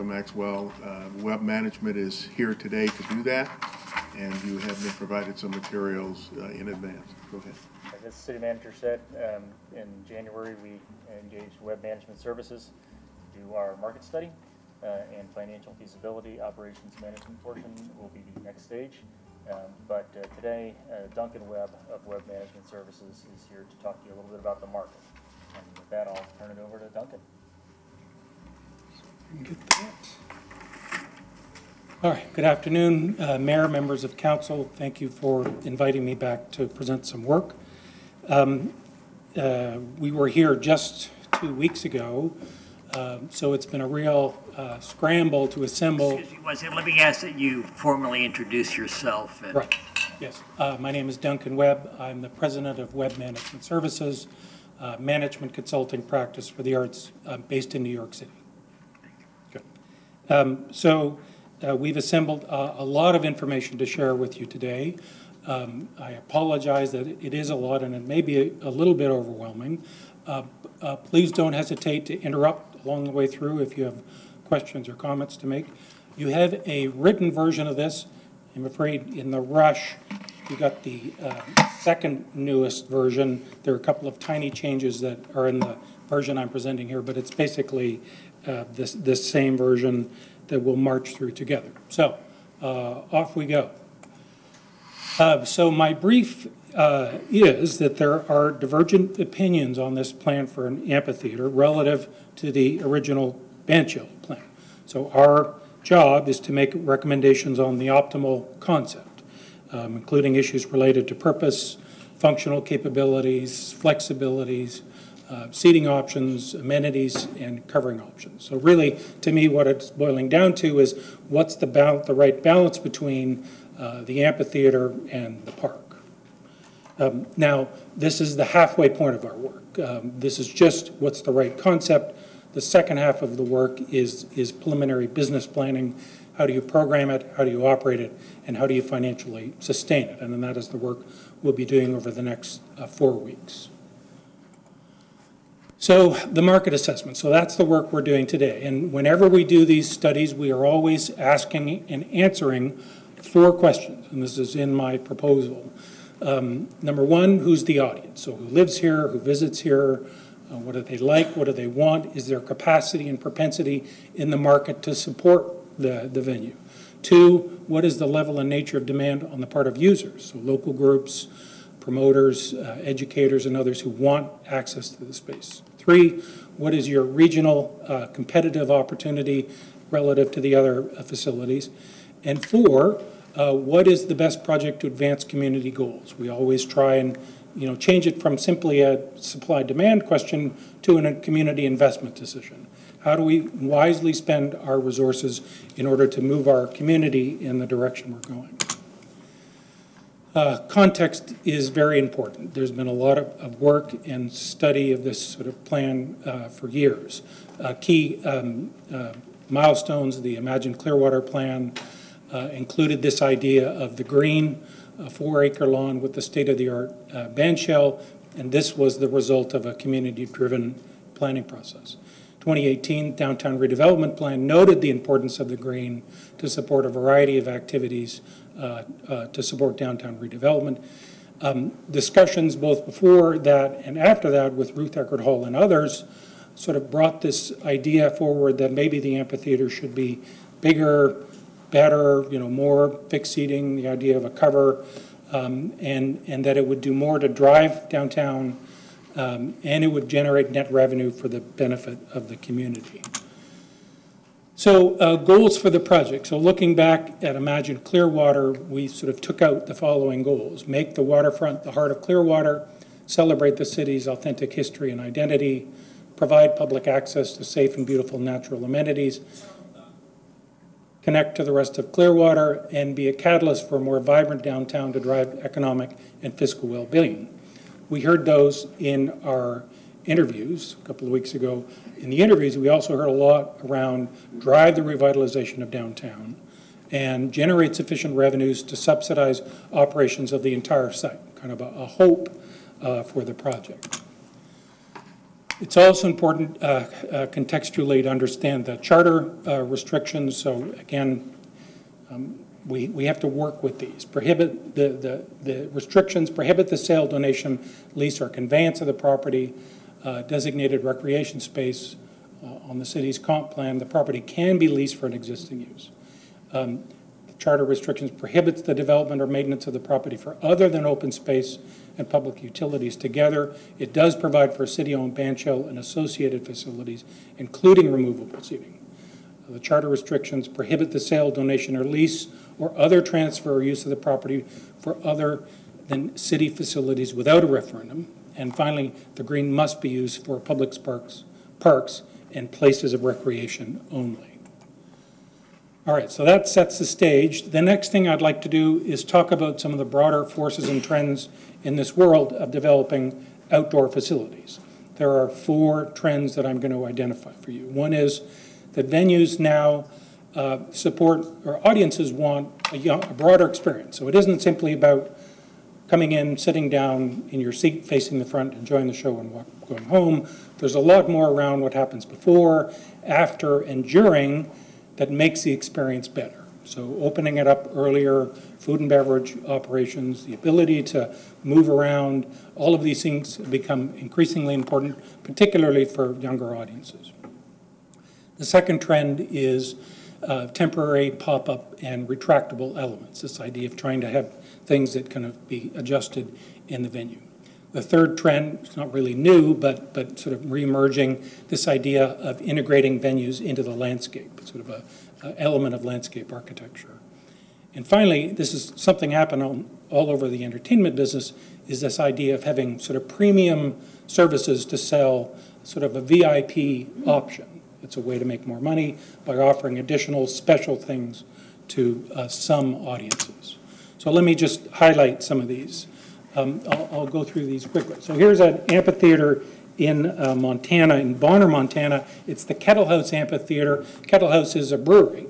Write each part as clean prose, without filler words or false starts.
Michael Maxwell. Web management is here today to do that, and you have been provided some materials in advance. Go ahead. As the city manager said, in January we engaged Web Management Services to do our market study, and financial feasibility. Operations management portion will be the next stage. But today, Duncan Webb of Web Management Services is here to talk to you a little bit about the market. And with that, I'll turn it over to Duncan. Get that. All right, good afternoon, Mayor, members of Council. Thank you for inviting me back to present some work. We were here just 2 weeks ago, so it's been a real scramble to assemble. Excuse me one second. Let me ask that you formally introduce yourself. Right, yes. My name is Duncan Webb. I'm the president of Web Management Services, management consulting practice for the arts based in New York City. Good. We've assembled a lot of information to share with you today. I apologize that it is a lot and it may be a little bit overwhelming. Please don't hesitate to interrupt along the way through if you have questions or comments to make. You have a written version of this. I'm afraid in the rush, you got the second newest version. There are a couple of tiny changes that are in the version I'm presenting here, but it's basically this same version that we'll march through together. So off we go. So my brief is that there are divergent opinions on this plan for an amphitheater relative to the original Banshell plan. So our job is to make recommendations on the optimal concept, including issues related to purpose, functional capabilities, flexibilities, seating options, amenities, and covering options. So really, to me, what it's boiling down to is what's the right balance between the amphitheater and the park. Now, this is the halfway point of our work. This is just what's the right concept. The second half of the work is preliminary business planning. How do you program it? How do you operate it? And how do you financially sustain it? And then that is the work we'll be doing over the next 4 weeks. So the market assessment. So that's the work we're doing today. And whenever we do these studies, we are always asking and answering 4 questions. And this is in my proposal. Number one, who's the audience? So who lives here, who visits here, what do they like, what do they want? Is there capacity and propensity in the market to support the venue? 2, what is the level and nature of demand on the part of users? So local groups, promoters, educators, and others who want access to the space. 3, what is your regional competitive opportunity relative to the other facilities? And 4, what is the best project to advance community goals? We always try and change it from simply a supply-demand question to a community investment decision. How do we wisely spend our resources in order to move our community in the direction we're going? Context is very important. There's been a lot of work and study of this sort of plan for years. Key milestones, the Imagine Clearwater plan, included this idea of the green, 4-acre lawn with the state-of-the-art bandshell, and this was the result of a community-driven planning process. 2018 Downtown Redevelopment Plan noted the importance of the green to support a variety of activities to support downtown redevelopment. Discussions both before that and after that with Ruth Eckerd Hall and others sort of brought this idea forward that maybe the amphitheater should be bigger, better, more fixed seating, the idea of a cover, and that it would do more to drive downtown, and it would generate net revenue for the benefit of the community. So goals for the project. So looking back at Imagine Clearwater, we sort of took out the following goals. Make the waterfront the heart of Clearwater, celebrate the city's authentic history and identity, provide public access to safe and beautiful natural amenities, connect to the rest of Clearwater, and be a catalyst for a more vibrant downtown to drive economic and fiscal well-being. We heard those in our interviews a couple of weeks ago. In the interviews, we also heard a lot around drive the revitalization of downtown and generate sufficient revenues to subsidize operations of the entire site, kind of a hope for the project. It's also important contextually to understand the charter restrictions. So again, we have to work with these. Prohibit the restrictions prohibit the sale, donation, lease, or conveyance of the property, designated recreation space on the city's comp plan. The property can be leased for an existing use. The charter restrictions prohibits the development or maintenance of the property for other than open space and public utilities together. It does provide for city-owned bandshell and associated facilities, including removable seating. The charter restrictions prohibit the sale, donation, or lease or other transfer or use of the property for other than city facilities without a referendum. And finally, the green must be used for public parks and places of recreation only. All right, so that sets the stage. The next thing I'd like to do is talk about some of the broader forces and trends in this world of developing outdoor facilities. There are 4 trends that I'm going to identify for you. One is that venues now support, or audiences want a broader experience. So it isn't simply about coming in, sitting down in your seat facing the front, enjoying the show and going home. There's a lot more around what happens before, after, and during that makes the experience better. So opening it up earlier, food and beverage operations, the ability to move around, all of these things become increasingly important, particularly for younger audiences. The second trend is temporary pop-up and retractable elements, this idea of trying to have things that can be adjusted in the venue. The third trend, it's not really new, but sort of re-emerging, this idea of integrating venues into the landscape, sort of a element of landscape architecture. And finally, this is something happening all over the entertainment business, is this idea of having sort of premium services to sell sort of a VIP option. It's a way to make more money by offering additional special things to some audiences. So let me just highlight some of these. I'll go through these quickly. So here's an amphitheater in Montana, in Bonner, Montana. It's the Kettle House Amphitheater. Kettle House is a brewery.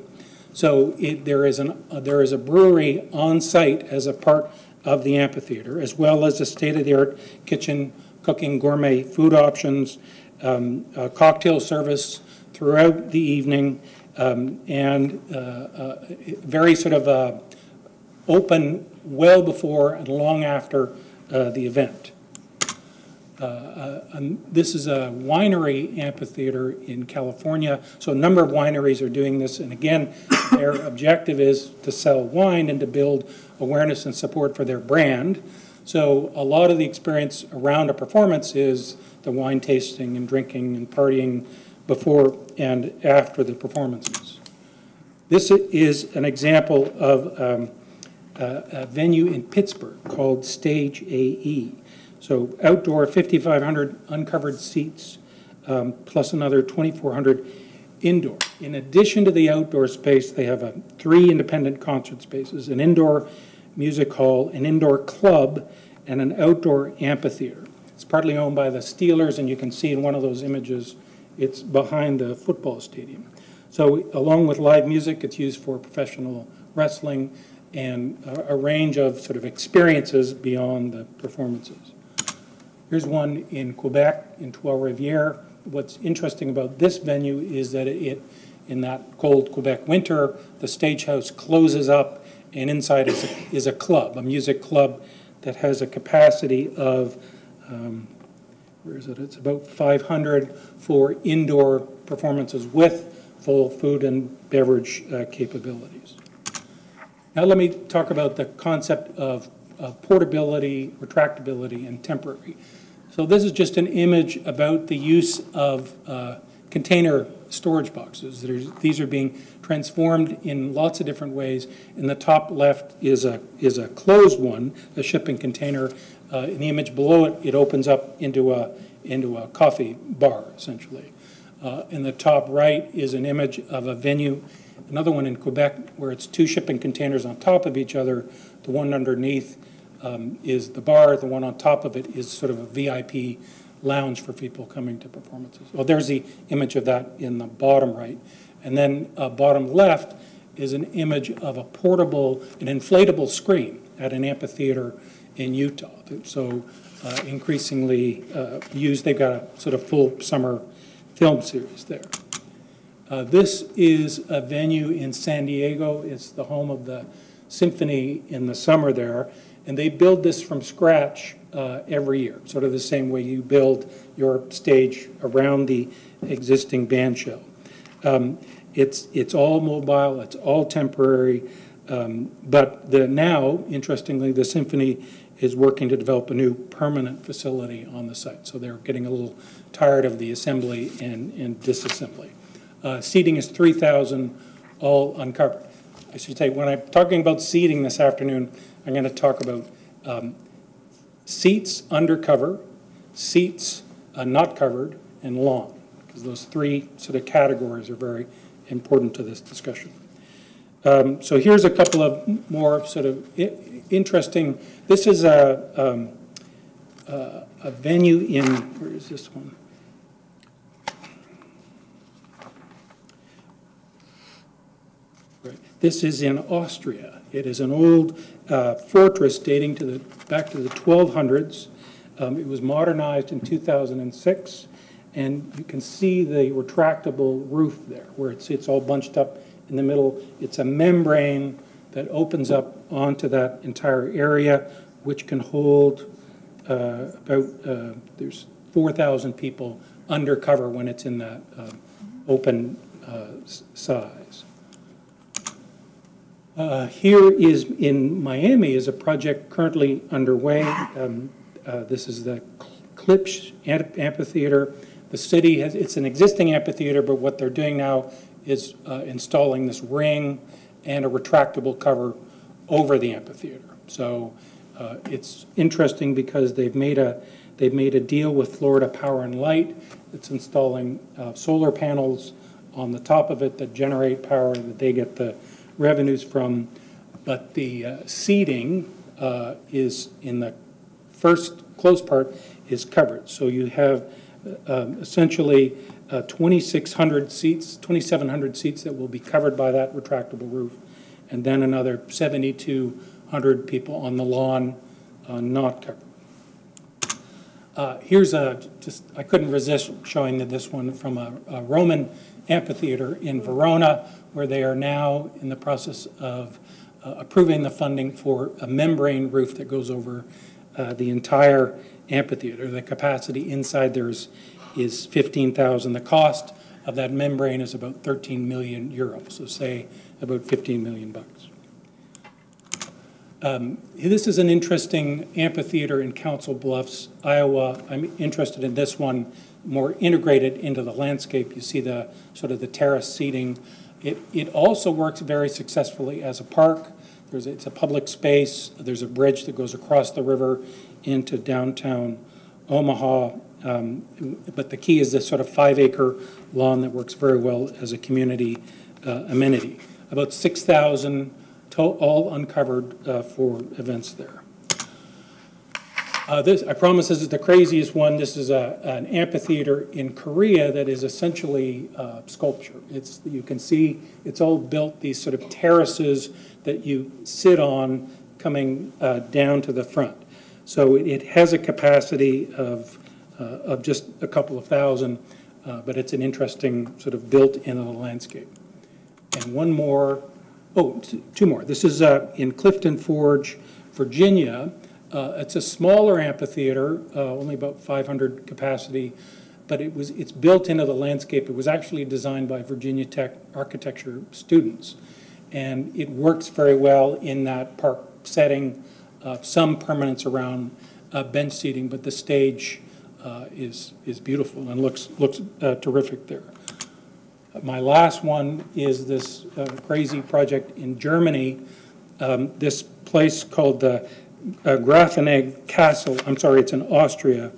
So there is a brewery on site as a part of the amphitheater, as well as a state-of-the-art kitchen, cooking gourmet food options, cocktail service throughout the evening, and very sort of open well before and long after the event. This is a winery amphitheater in California. So a number of wineries are doing this. And again, their objective is to sell wine and to build awareness and support for their brand. So a lot of the experience around a performance is the wine tasting and drinking and partying before and after the performances. This is an example of a venue in Pittsburgh called Stage AE. So outdoor, 5,500 uncovered seats, plus another 2,400 indoor. In addition to the outdoor space, they have 3 independent concert spaces, an indoor music hall, an indoor club, and an outdoor amphitheater. It's partly owned by the Steelers, and you can see in one of those images, it's behind the football stadium. So along with live music, it's used for professional wrestling and a range of sort of experiences beyond the performances. Here's one in Quebec, in Trois-Rivières. What's interesting about this venue is that in that cold Quebec winter, the stagehouse closes up, and inside is a club, a music club that has a capacity of, where is it? It's about 500 for indoor performances with full food and beverage capabilities. Now let me talk about the concept of portability, retractability, and temporary. So this is just an image about the use of container storage boxes. These are being transformed in lots of different ways. In the top left is a closed one, a shipping container. In the image below it, it opens up into a coffee bar, essentially. In the top right is an image of a venue, another one in Quebec, where it's 2 shipping containers on top of each other. The one underneath is the bar. The one on top of it is sort of a VIP lounge for people coming to performances. Well, there's the image of that in the bottom right. And then bottom left is an image of a portable, an inflatable screen at an amphitheater in Utah. So increasingly used. They've got a sort of full summer film series there. This is a venue in San Diego. It's the home of the symphony in the summer there, and they build this from scratch every year, sort of the same way you build your stage around the existing band shell. It's all mobile, it's all temporary, but now, interestingly, the symphony is working to develop a new permanent facility on the site. So they're getting a little tired of the assembly and disassembly. Seating is 3,000, all uncovered. I should say, when I'm talking about seating this afternoon, I'm going to talk about seats under cover, seats not covered, and lawn, because those three sort of categories are very important to this discussion. So here's a couple of more sort of interesting. This is a venue in, where is this one? Right. This is in Austria. It is an old fortress dating to back to the 1200s. It was modernized in 2006, and you can see the retractable roof there, where it's all bunched up in the middle. It's a membrane that opens up onto that entire area, which can hold there's 4,000 people undercover when it's in that open size. Here is in Miami is a project currently underway. This is the Klipsch Amphitheater. The city has, it's an existing amphitheater, but what they're doing now is installing this ring and a retractable cover over the amphitheater. So it's interesting because they've made a deal with Florida Power and Light that's installing solar panels on the top of it that generate power that they get the revenues from. But the seating is in the first close part is covered. So you have essentially 2,600 seats, 2,700 seats that will be covered by that retractable roof, and then another 7,200 people on the lawn not covered. Here's I couldn't resist showing this one from a Roman amphitheater in Verona, where they are now in the process of approving the funding for a membrane roof that goes over the entire amphitheater. The capacity inside there is 15,000. The cost of that membrane is about 13 million euros, so say about 15 million bucks. This is an interesting amphitheater in Council Bluffs, Iowa. I'm interested in this one more integrated into the landscape. You see the sort of the terrace seating. It also works very successfully as a park. It's a public space. There's a bridge that goes across the river into downtown Omaha. But the key is this sort of 5-acre lawn that works very well as a community amenity. About 6,000 all uncovered for events there. I promise this is the craziest one. This is an amphitheater in Korea that is essentially sculpture. You can see it's all built, these sort of terraces that you sit on coming down to the front. So it has a capacity of just a couple of thousand, but it's an interesting sort of built into the landscape. And one more, two more. This is in Clifton Forge, Virginia. It's a smaller amphitheater, only about 500 capacity, but it's built into the landscape. It was actually designed by Virginia Tech architecture students, and it works very well in that park setting. Some permanence around bench seating, but the stage is beautiful and looks terrific there. My last one is this crazy project in Germany. This place called the Grafenegg Castle, I'm sorry, it's in Austria.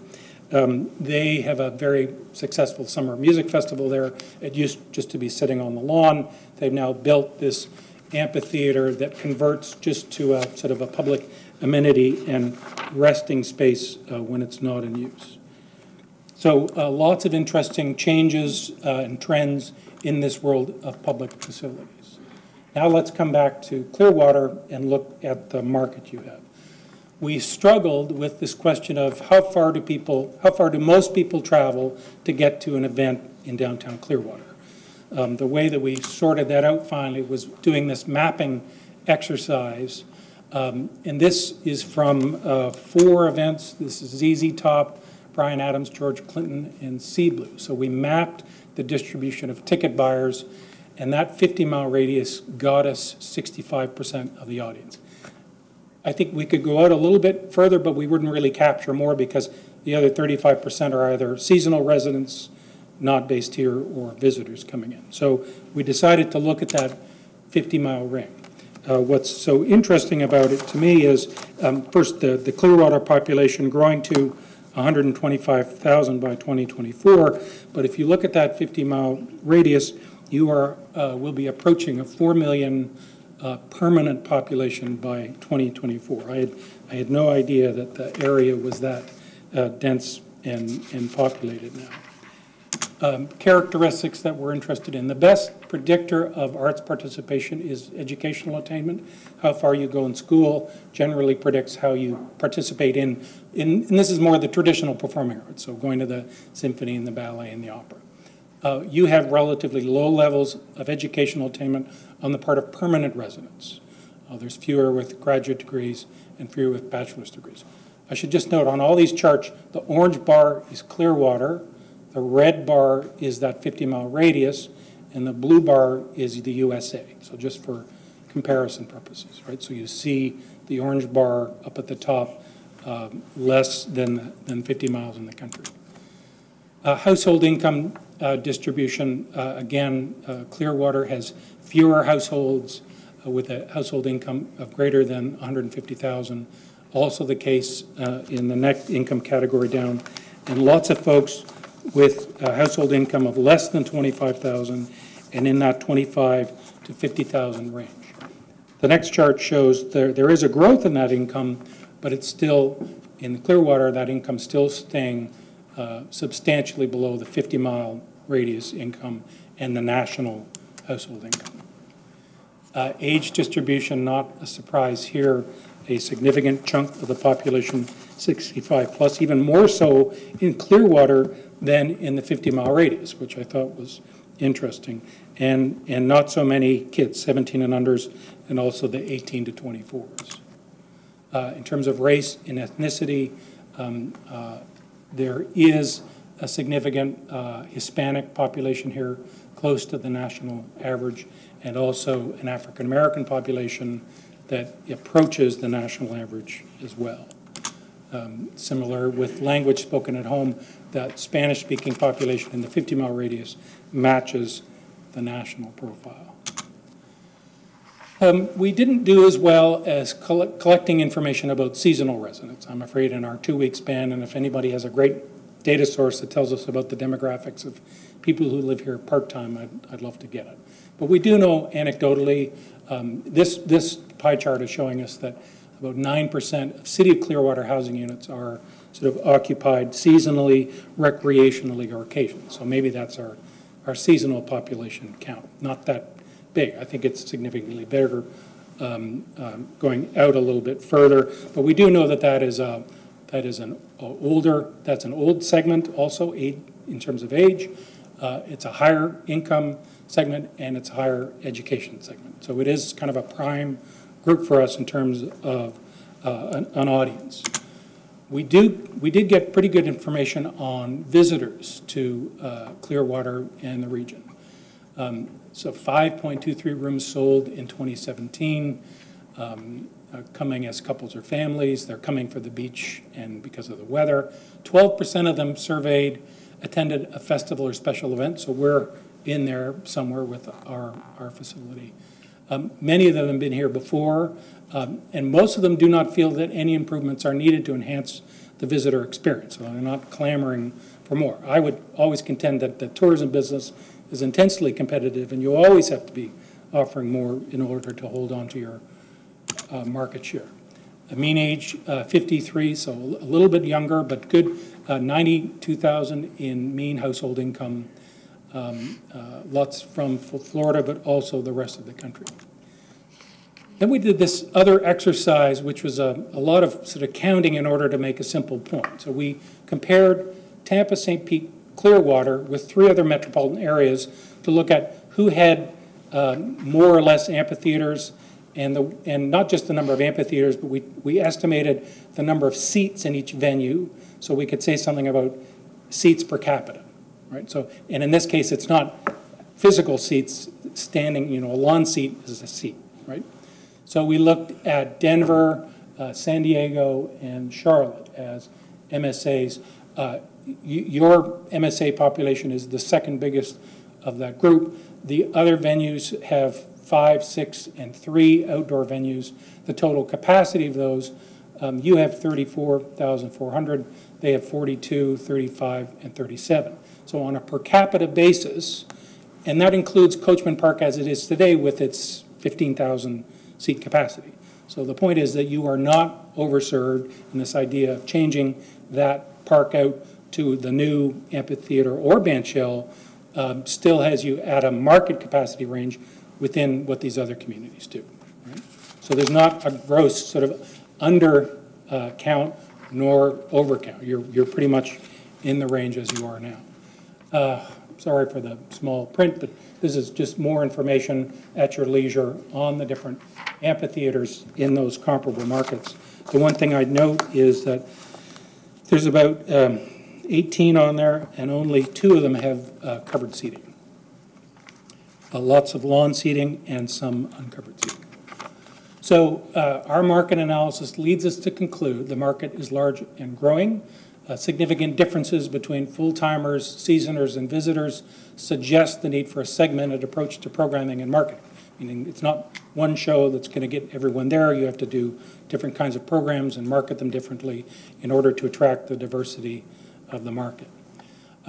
They have a very successful summer music festival there. It used just to be sitting on the lawn. They've now built this amphitheater that converts just to a sort of a public amenity and resting space when it's not in use. So lots of interesting changes and trends in this world of public facilities. Now let's come back to Clearwater and look at the market you have. we struggled with this question of how far do most people travel to get to an event in downtown Clearwater. The way that we sorted that out finally was doing this mapping exercise. And this is from 4 events. This is ZZ Top, Bryan Adams, George Clinton, and Sea Blue. So we mapped the distribution of ticket buyers, and that 50-mile radius got us 65% of the audience. I think we could go out a little bit further, but we wouldn't really capture more because the other 35% are either seasonal residents, not based here, or visitors coming in. So we decided to look at that 50-mile ring. What's so interesting about it to me is, first, the Clearwater population growing to 125,000 by 2024. But if you look at that 50-mile radius, you will be approaching a 4 million permanent population by 2024. I had no idea that the area was that dense and populated now. Characteristics that we're interested in. The best predictor of arts participation is educational attainment. How far you go in school generally predicts how you participate in and this is more the traditional performing arts, so going to the symphony and the ballet and the opera. You have relatively low levels of educational attainment on the part of permanent residents. There's fewer with graduate degrees and fewer with bachelor's degrees. I should just note on all these charts, the orange bar is Clearwater, the red bar is that 50-mile radius, and the blue bar is the USA. So just for comparison purposes, right? So you see the orange bar up at the top, less than 50 miles in the country. Household income distribution, again, Clearwater has fewer households with a household income of greater than 150,000. Also the case in the next income category down, and lots of folks with a household income of less than 25,000 and in that 25 to 50,000 range. The next chart shows there is a growth in that income, but it's still, in Clearwater, that income still staying substantially below the 50-mile radius income and the national household income. Age distribution, not a surprise here, a significant chunk of the population 65 plus, even more so in Clearwater than in the 50-mile radius, which I thought was interesting, and not so many kids, 17 and unders, and also the 18 to 24s. In terms of race and ethnicity, there is a significant Hispanic population here, close to the national average, and also an African American population that approaches the national average as well. Similar with language spoken at home, that Spanish-speaking population in the 50-mile radius matches the national profile. We didn't do as well as collecting information about seasonal residents, I'm afraid, in our 2-week span, and if anybody has a great data source that tells us about the demographics of people who live here part-time, I'd love to get it. But we do know anecdotally, this pie chart is showing us that about 9% of City of Clearwater housing units are sort of occupied seasonally, recreationally, or occasionally. So maybe that's our seasonal population count. Not that big. I think it's significantly bigger going out a little bit further. But we do know that that's an old segment also in terms of age. It's a higher income segment and it's a higher education segment. So it is kind of a prime group for us in terms of an audience. We did get pretty good information on visitors to Clearwater and the region. So 5.23 rooms sold in 2017, coming as couples or families. They're coming for the beach and because of the weather. 12% of them surveyed attended a festival or special event, so we're in there somewhere with our facility. Many of them have been here before, and most of them do not feel that any improvements are needed to enhance the visitor experience, so they're not clamoring for more. I would always contend that the tourism business is intensely competitive, and you always have to be offering more in order to hold on to your market share. The mean age, 53, so a little bit younger, but good, 92,000 in mean household income. Lots from Florida, but also the rest of the country. Then we did this other exercise, which was a lot of sort of counting in order to make a simple point. So we compared Tampa, St. Pete, Clearwater with 3 other metropolitan areas to look at who had more or less amphitheaters, and not just the number of amphitheaters, but we estimated the number of seats in each venue, so we could say something about seats per capita, right? So, and in this case, it's not physical seats standing, you know, a lawn seat is a seat, right? So we looked at Denver, San Diego, and Charlotte as MSAs. Your MSA population is the second biggest of that group. The other venues have 5, 6, and 3 outdoor venues. The total capacity of those, you have 34,400. They have 42, 35, and 37. So on a per capita basis, and that includes Coachman Park as it is today with its 15,000 seat capacity. So the point is that you are not overserved in this idea of changing that park out to the new amphitheater or band shell still has you at a market capacity range within what these other communities do. Right? So there's not a gross sort of under count nor over count. You're pretty much in the range as you are now. Sorry for the small print, but this is just more information at your leisure on the different amphitheaters in those comparable markets. The one thing I'd note is that there's about 18 on there, and only 2 of them have covered seating. Lots of lawn seating and some uncovered seating. So our market analysis leads us to conclude the market is large and growing. Significant differences between full-timers, seasoners, and visitors suggest the need for a segmented approach to programming and marketing. Meaning it's not one show that's going to get everyone there. You have to do different kinds of programs and market them differently in order to attract the diversity of the market.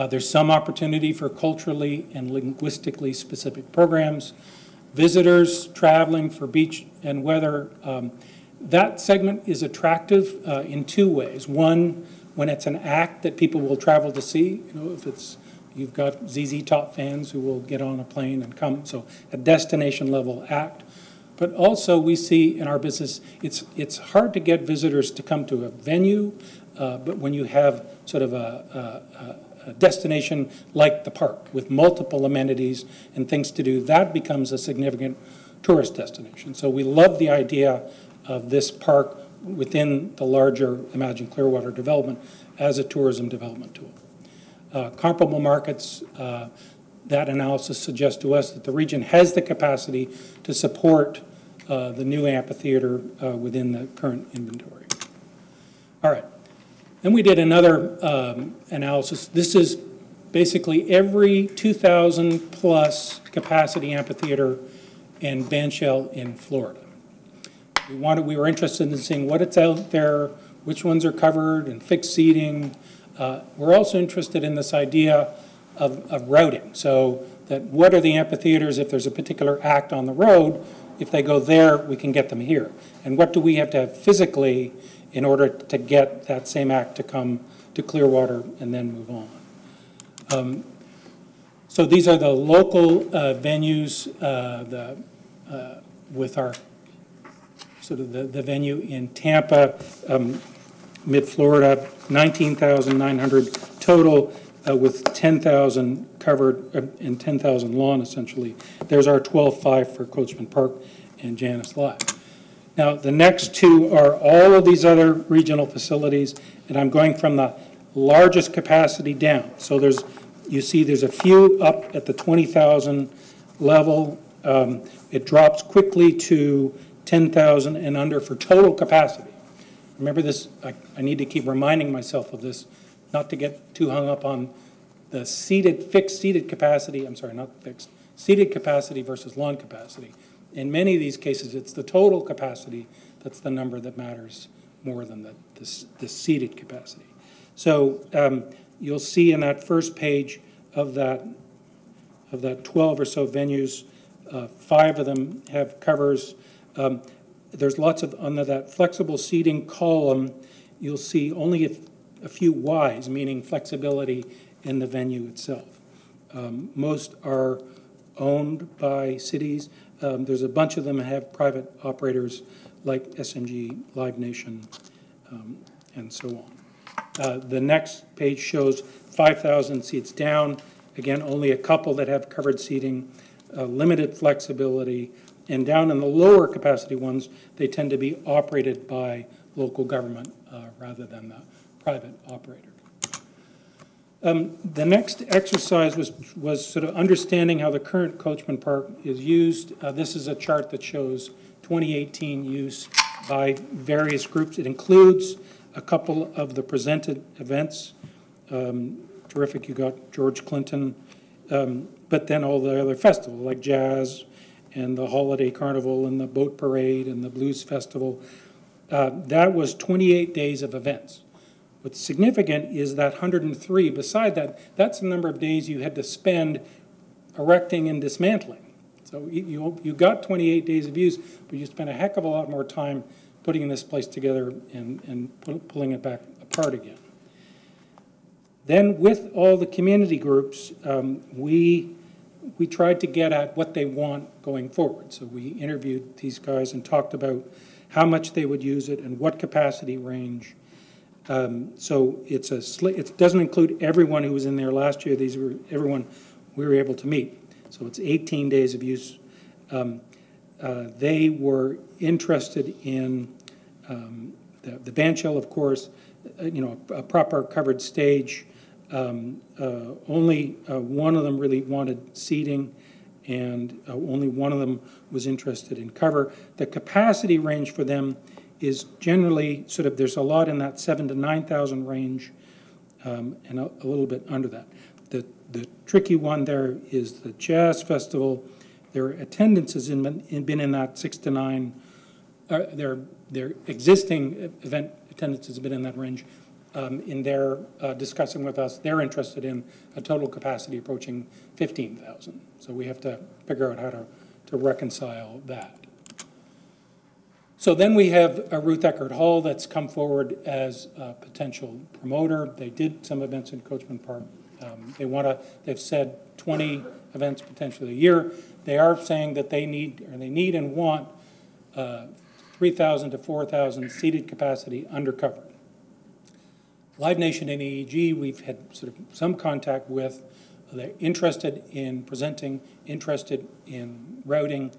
There's some opportunity for culturally and linguistically specific programs. Visitors traveling for beach and weather, that segment is attractive in 2 ways. One, when it's an act that people will travel to see, you know, if it's, you've got ZZ Top fans who will get on a plane and come, so a destination level act. But also we see in our business, it's hard to get visitors to come to a venue, but when you have sort of a destination like the park with multiple amenities and things to do, that becomes a significant tourist destination. So we love the idea of this park within the larger Imagine Clearwater development as a tourism development tool. Comparable markets, that analysis suggests to us that the region has the capacity to support the new amphitheater within the current inventory. All right. Then we did another analysis. This is basically every 2,000 plus capacity amphitheater and band shell in Florida. We were interested in seeing what it's out there, which ones are covered, and fixed seating. We're also interested in this idea of routing. So that what are the amphitheaters if there's a particular act on the road, if they go there, we can get them here. And what do we have to have physically in order to get that same act to come to Clearwater and then move on. So these are the local venues with our sort of the venue in Tampa, mid-Florida, 19,900 total with 10,000 covered and 10,000 lawn essentially. There's our 12.5 for Coachman Park and Janus Live. Now, the next 2 are all of these other regional facilities, and I'm going from the largest capacity down. So you see there's a few up at the 20,000 level. It drops quickly to 10,000 and under for total capacity. Remember this, I need to keep reminding myself of this, not to get too hung up on the fixed seated capacity, I'm sorry, not fixed, seated capacity versus lawn capacity. In many of these cases, it's the total capacity that's the number that matters more than the seated capacity. So you'll see in that first page of that 12 or so venues, 5 of them have covers. There's lots of, under that flexible seating column, you'll see only a few Ys, meaning flexibility in the venue itself. Most are owned by cities. There's a bunch of them that have private operators like SMG, Live Nation, and so on. The next page shows 5,000 seats down. Again, only a couple that have covered seating, limited flexibility, and down in the lower capacity ones, they tend to be operated by local government rather than the private operator. The next exercise was sort of understanding how the current Coachman Park is used. This is a chart that shows 2018 use by various groups. It includes a couple of the presented events. Terrific, you got George Clinton, but then all the other festivals like jazz and the Holiday Carnival and the Boat Parade and the Blues Festival. That was 28 days of events. What's significant is that 103, beside that, that's the number of days you had to spend erecting and dismantling. So you got 28 days of use, but you spent a heck of a lot more time putting this place together and pulling it back apart again. Then with all the community groups, we tried to get at what they want going forward. So we interviewed these guys and talked about how much they would use it and what capacity range. So it doesn't include everyone who was in there last year. These were everyone we were able to meet. So it's 18 days of use. They were interested in the bandshell, of course, a proper covered stage. Only one of them really wanted seating, and only one of them was interested in cover. The capacity range for them is generally sort of, there's a lot in that 7,000 to 9,000 range, and a little bit under that. The tricky one there is the Jazz Festival. Their attendance has been in that 6 to 9. Their existing event attendance has been in that range. In their discussing with us, they're interested in a total capacity approaching 15,000. So we have to figure out how to reconcile that. So then we have Ruth Eckert Hall that's come forward as a potential promoter. They did some events in Coachman Park. They've said 20 events potentially a year. They are saying that they need and want 3,000 to 4,000 seated capacity undercover. Live Nation and EEG, we've had sort of some contact with. They're interested in presenting, interested in routing,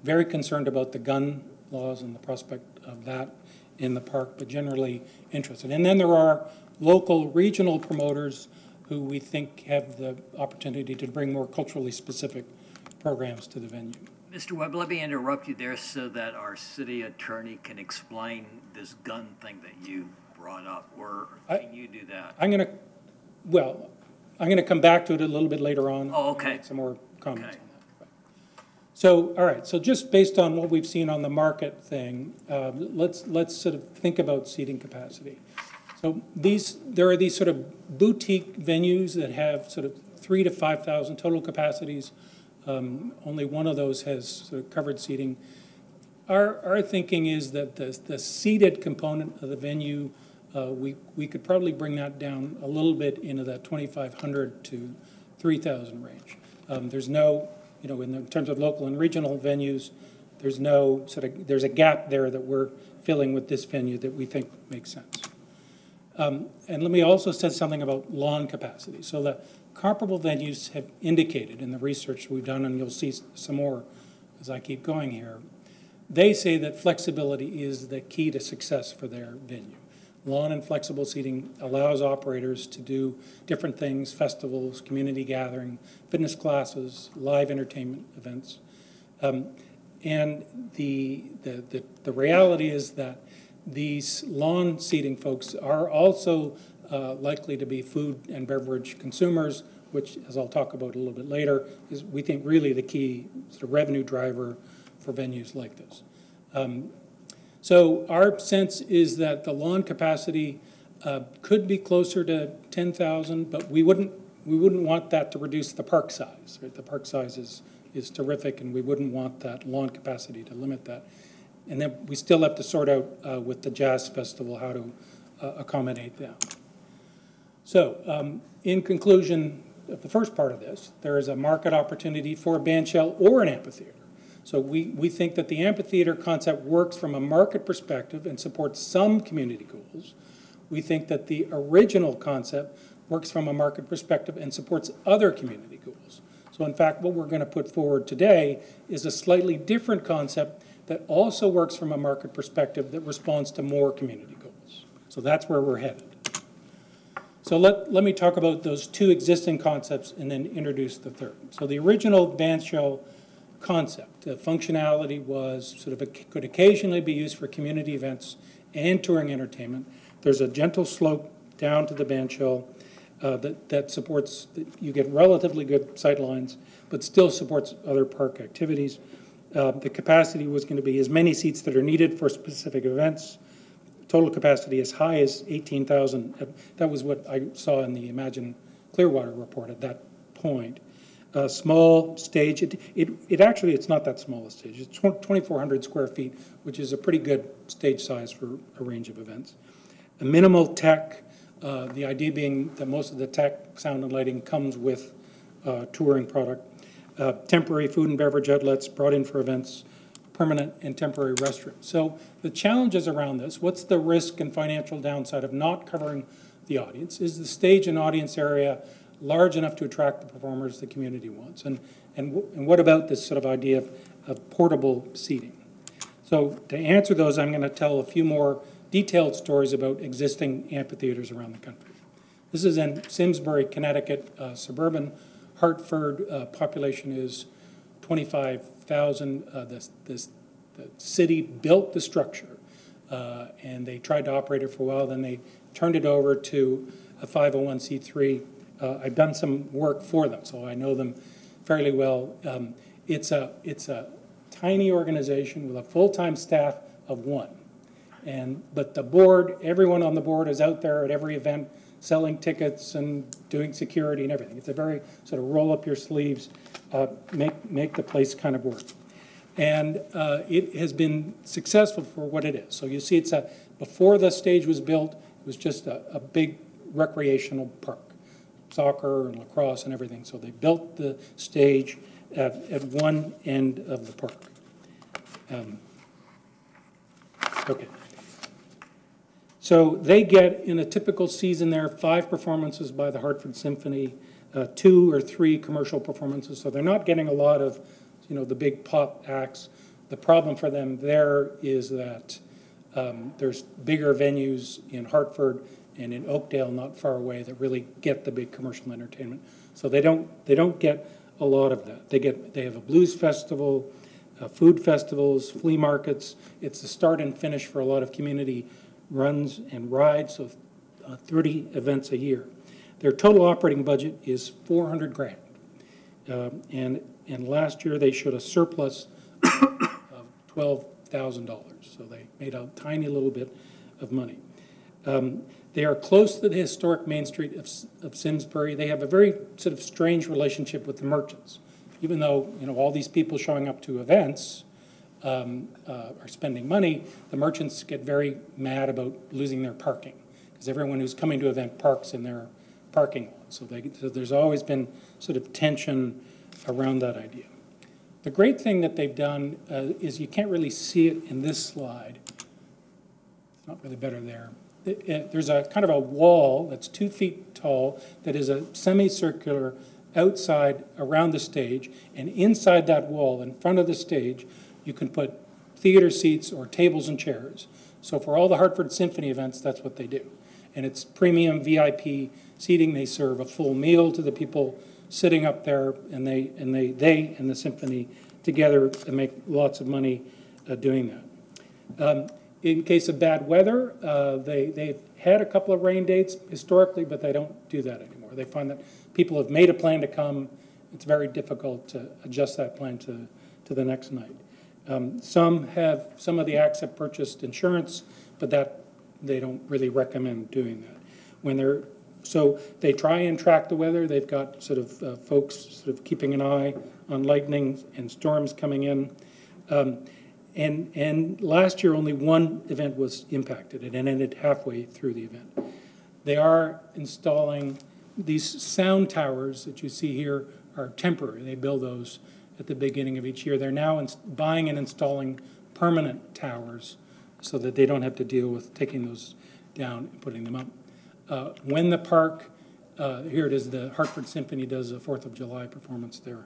very concerned about the gun laws and the prospect of that in the park, but generally interested. And then there are local, regional promoters who we think have the opportunity to bring more culturally specific programs to the venue. Mr. Webb, let me interrupt you there so that our city attorney can explain this gun thing that you brought up, or can you do that? I'm going to come back to it a little bit later on. Oh, okay. Make some more comments Okay. on that. So, all right, so just based on what we've seen on the market thing, let's sort of think about seating capacity. So there are these sort of boutique venues that have sort of 3,000 to 5,000 total capacities. Only one of those has sort of covered seating. Our thinking is that the seated component of the venue, we could probably bring that down a little bit into that 2,500 to 3,000 range. There's no, in terms of local and regional venues, there's a gap there that we're filling with this venue that we think makes sense. And let me also say something about lawn capacity. So the comparable venues have indicated in the research we've done, and you'll see some more as I keep going here, they say that flexibility is the key to success for their venue. Lawn and flexible seating allows operators to do different things, festivals, community gathering, fitness classes, live entertainment events. And the reality is that these lawn seating folks are also likely to be food and beverage consumers, which, as I'll talk about a little bit later, is, we think, really the key sort of revenue driver for venues like this. So our sense is that the lawn capacity could be closer to 10,000, but we wouldn't want that to reduce the park size. Right? The park size is terrific, and we wouldn't want that lawn capacity to limit that. And then we still have to sort out with the Jazz Festival how to accommodate them. So in conclusion of the first part of this, there is a market opportunity for a bandshell or an amphitheater. So we think that the amphitheater concept works from a market perspective and supports some community goals. We think that the original concept works from a market perspective and supports other community goals. So in fact, what we're going to put forward today is a slightly different concept that also works from a market perspective that responds to more community goals. So that's where we're headed. So let me talk about those two existing concepts and then introduce the third. So the original band shell concept, the functionality was sort of could occasionally be used for community events and touring entertainment. There's a gentle slope down to the band shell that supports, you get relatively good sight lines, but still supports other park activities. The capacity was going to be as many seats that are needed for specific events. Total capacity as high as 18,000. That was what I saw in the Imagine Clearwater report at that point. Small stage, it actually, it's not that small a stage. It's 2,400 square feet, which is a pretty good stage size for a range of events. A minimal tech, the idea being that most of the tech, sound and lighting comes with touring product. Temporary food and beverage outlets brought in for events, permanent and temporary restrooms. So the challenges around this, what's the risk and financial downside of not covering the audience? Is the stage and audience area large enough to attract the performers the community wants? And what about this sort of idea of portable seating? So to answer those, I'm going to tell a few more detailed stories about existing amphitheaters around the country. This is in Simsbury, Connecticut, suburban. Hartford population is 25,000. The city built the structure, and they tried to operate it for a while. Then they turned it over to a 501c3. I've done some work for them, so I know them fairly well. It's a tiny organization with a full-time staff of one. But the board, everyone on the board is out there at every event selling tickets and doing security and everything. It's a very sort of roll up your sleeves, make the place kind of work. And it has been successful for what it is. So you see before the stage was built, it was just a big recreational park, soccer and lacrosse and everything. So they built the stage at one end of the park. Okay. So they get, in a typical season there, 5 performances by the Hartford Symphony, 2 or 3 commercial performances. So they're not getting a lot of, the big pop acts. The problem for them there is that there's bigger venues in Hartford and in Oakdale, not far away, that really get the big commercial entertainment. So they don't get a lot of that. They have a blues festival, food festivals, flea markets. It's the start and finish for a lot of community runs and rides, so 30 events a year. Their total operating budget is $400,000, and last year they showed a surplus of $12,000. So they made a tiny little bit of money. They are close to the historic Main Street of Simsbury. They have a very sort of strange relationship with the merchants, even though all these people showing up to events are spending money. The merchants get very mad about losing their parking because everyone who's coming to an event parks in their parking lot. So there's always been sort of tension around that idea. The great thing that they've done is you can't really see it in this slide. It's not really better there. There's a kind of a wall that's 2 feet tall that is a semicircular outside around the stage, and inside that wall, in front of the stage, you can put theater seats or tables and chairs. So for all the Hartford Symphony events, that's what they do. And it's premium VIP seating. They serve a full meal to the people sitting up there, and they and the symphony together make lots of money doing that. In case of bad weather, they've had a couple of rain dates historically, but they don't do that anymore. They find that people have made a plan to come. It's very difficult to adjust that plan to the next night. Some of the acts have purchased insurance, but that they don't really recommend doing that. So they try and track the weather. They've got sort of folks sort of keeping an eye on lightning and storms coming in. And last year only one event was impacted, and it ended halfway through the event. They are installing these sound towers that you see here are temporary. They build those at the beginning of each year. They're now buying and installing permanent towers so that they don't have to deal with taking those down and putting them up. When the park, here it is, the Hartford Symphony does a 4th of July performance there.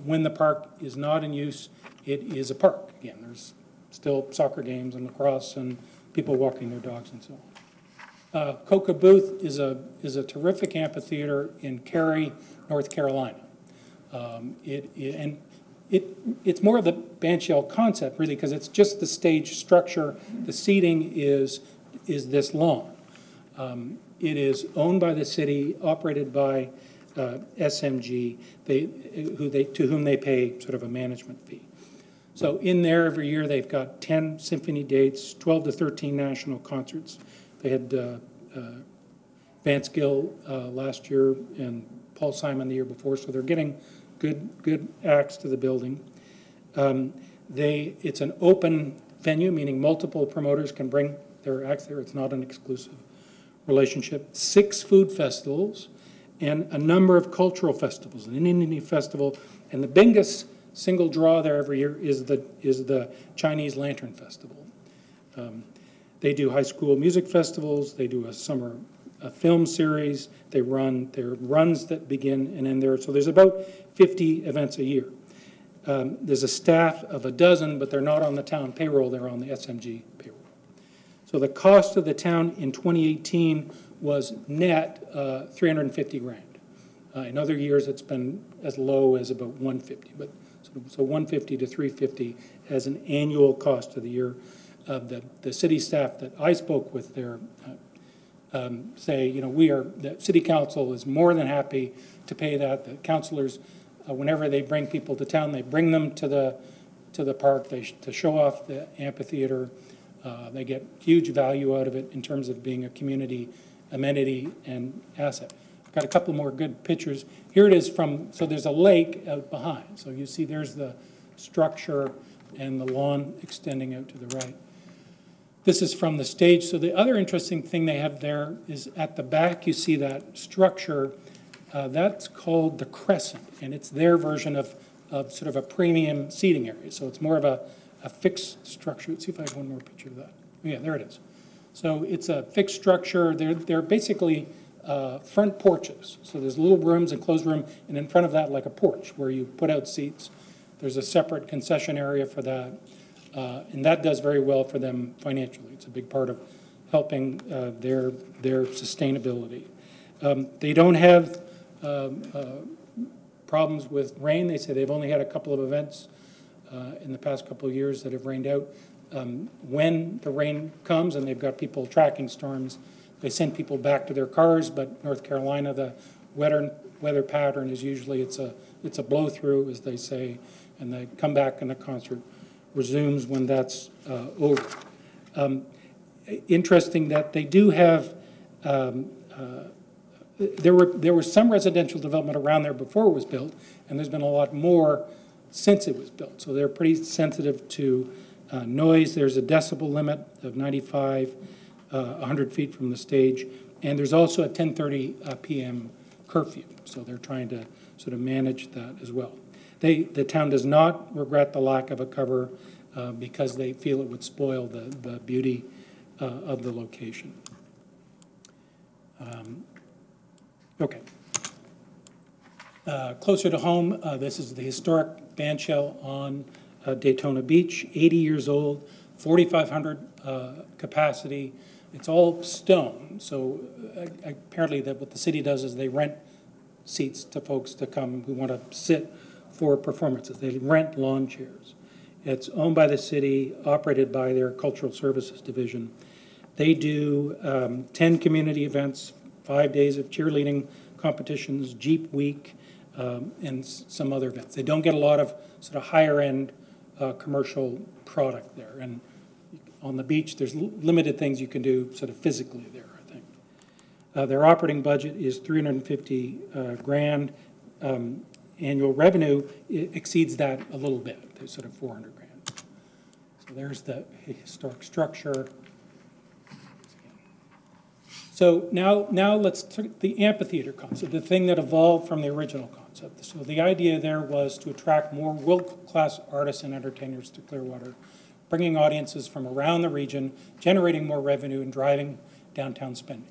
When the park is not in use, it is a park. Again, there's still soccer games and lacrosse and people walking their dogs and so on. Coca Booth is a terrific amphitheater in Cary, North Carolina. It's more of the band shell concept, really, because it's just the stage structure. The seating is this long. It is owned by the city, operated by SMG, to whom they pay sort of a management fee. So in there every year they've got 10 symphony dates, 12 to 13 national concerts. They had Vance Gill last year and Paul Simon the year before, so they're getting good acts to the building. It's an open venue, meaning multiple promoters can bring their acts there. It's not an exclusive relationship. 6 food festivals and a number of cultural festivals, an Indian festival, and the biggest single draw there every year is the Chinese Lantern Festival. They do high school music festivals. They do a film series. There are runs that begin and end there. So there's about 50 events a year. There's a staff of a dozen, but they're not on the town payroll. They're on the SMG payroll. So the cost of the town in 2018 was net $350,000. In other years, it's been as low as about $150,000, but so $150,000 to $350,000 as an annual cost of the year. The city staff that I spoke with there say, the city council is more than happy to pay that. The councilors, whenever they bring people to town, they bring them to the park to show off the amphitheater. They get huge value out of it in terms of being a community amenity and asset. I've got a couple more good pictures. Here it is so there's a lake out behind. So you see there's the structure and the lawn extending out to the right. This is from the stage. So the other interesting thing they have there is at the back, you see that structure. That's called the Crescent, and it's their version of sort of a premium seating area. So it's more of a fixed structure. Let's see if I have one more picture of that. Yeah, there it is. So it's a fixed structure. They're basically front porches. So there's little rooms, enclosed room, and in front of that, like a porch where you put out seats. There's a separate concession area for that. And that does very well for them financially. It's a big part of helping their sustainability. They don't have problems with rain. They say they've only had a couple of events in the past couple of years that have rained out. When the rain comes and they've got people tracking storms, they send people back to their cars, but North Carolina, the weather pattern is usually it's a blow through, as they say, and they come back and the concert resumes when that's over. Interesting that they do have, there was some residential development around there before it was built, and there's been a lot more since it was built. So they're pretty sensitive to noise. There's a decibel limit of 95, 100 feet from the stage, and there's also a 10:30 p.m. curfew. So they're trying to sort of manage that as well. The town does not regret the lack of a cover because they feel it would spoil the beauty of the location. Okay. Closer to home, this is the historic bandshell on Daytona Beach, 80 years old, 4,500 capacity. It's all stone, so apparently what the city does is they rent seats to folks to come who want to sit for performances. They rent lawn chairs. It's owned by the city, operated by their Cultural Services Division. They do 10 community events, 5 days of cheerleading competitions, Jeep Week, and some other events. They don't get a lot of sort of higher-end commercial product there. And on the beach, there's limited things you can do sort of physically there, I think. Their operating budget is $350,000. Annual revenue exceeds that a little bit. There's sort of $400,000. So there's the historic structure. So now let's take the amphitheater concept, the thing that evolved from the original concept. So the idea there was to attract more world-class artists and entertainers to Clearwater, bringing audiences from around the region, generating more revenue, and driving downtown spending.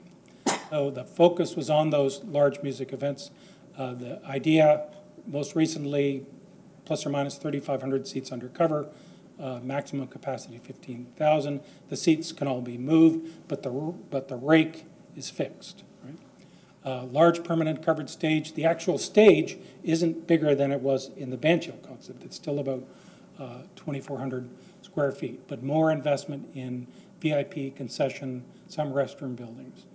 So the focus was on those large music events. The idea, most recently, plus or minus 3,500 seats undercover, maximum capacity 15,000. The seats can all be moved, but the rake is fixed. Right? Large permanent covered stage. The actual stage isn't bigger than it was in the Banshee concept. It's still about 2,400 square feet, but more investment in VIP, concession, some restroom buildings.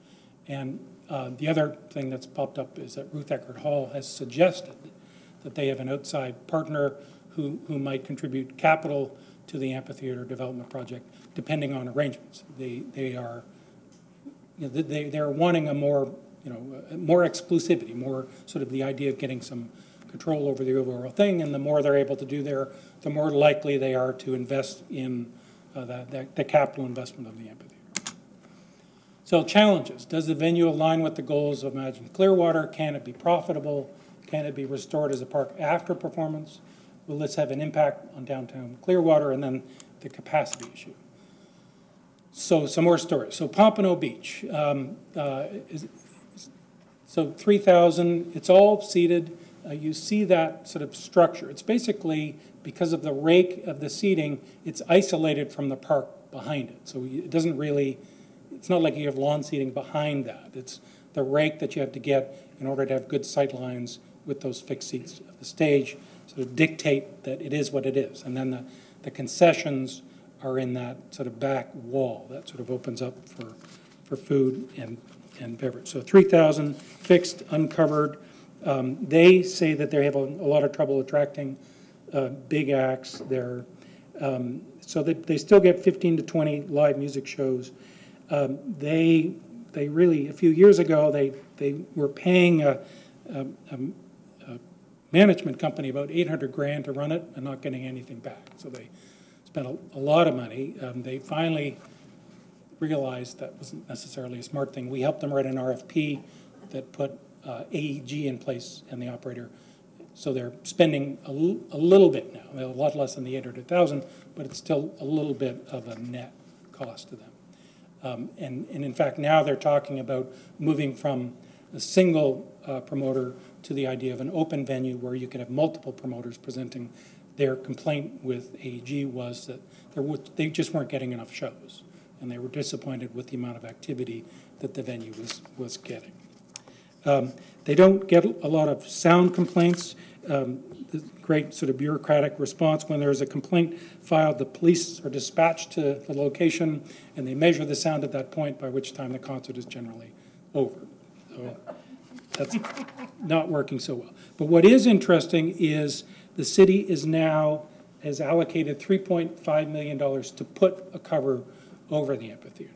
And the other thing that's popped up is that Ruth Eckerd Hall has suggested that they have an outside partner who might contribute capital to the amphitheater development project, depending on arrangements. They are wanting a more more exclusivity, more sort of the idea of getting some control over the overall thing, and the more they're able to do there, the more likely they are to invest in the capital investment of the amphitheater. So challenges. Does the venue align with the goals of Imagine Clearwater? Can it be profitable? Can it be restored as a park after performance? Will this have an impact on downtown Clearwater? And then the capacity issue. So some more stories. So Pompano Beach. So 3,000, it's all seated. You see that sort of structure. It's basically, because of the rake of the seating, it's isolated from the park behind it. So it doesn't really, it's not like you have lawn seating behind that. It's the rake that you have to get in order to have good sight lines with those fixed seats of the stage, sort of dictate that it is what it is. And then the concessions are in that sort of back wall that sort of opens up for food and beverage. So 3,000 fixed, uncovered. They say that they have a lot of trouble attracting big acts there. So they still get 15 to 20 live music shows. They really, a few years ago, they were paying a management company about $800,000 to run it and not getting anything back. So they spent a lot of money. They finally realized that wasn't necessarily a smart thing. We helped them write an RFP that put AEG in place and the operator. So they're spending a little bit now, a lot less than the 800,000, but it's still a little bit of a net cost to them. And in fact, now they're talking about moving from a single promoter to the idea of an open venue where you could have multiple promoters presenting. Their complaint with AEG was that they just weren't getting enough shows, and they were disappointed with the amount of activity that the venue was getting. They don't get a lot of sound complaints. The great sort of bureaucratic response: when there's a complaint filed, the police are dispatched to the location, and they measure the sound at that point, by which time the concert is generally over. So that's not working so well. But what is interesting is the city has allocated $3.5 million to put a cover over the amphitheater.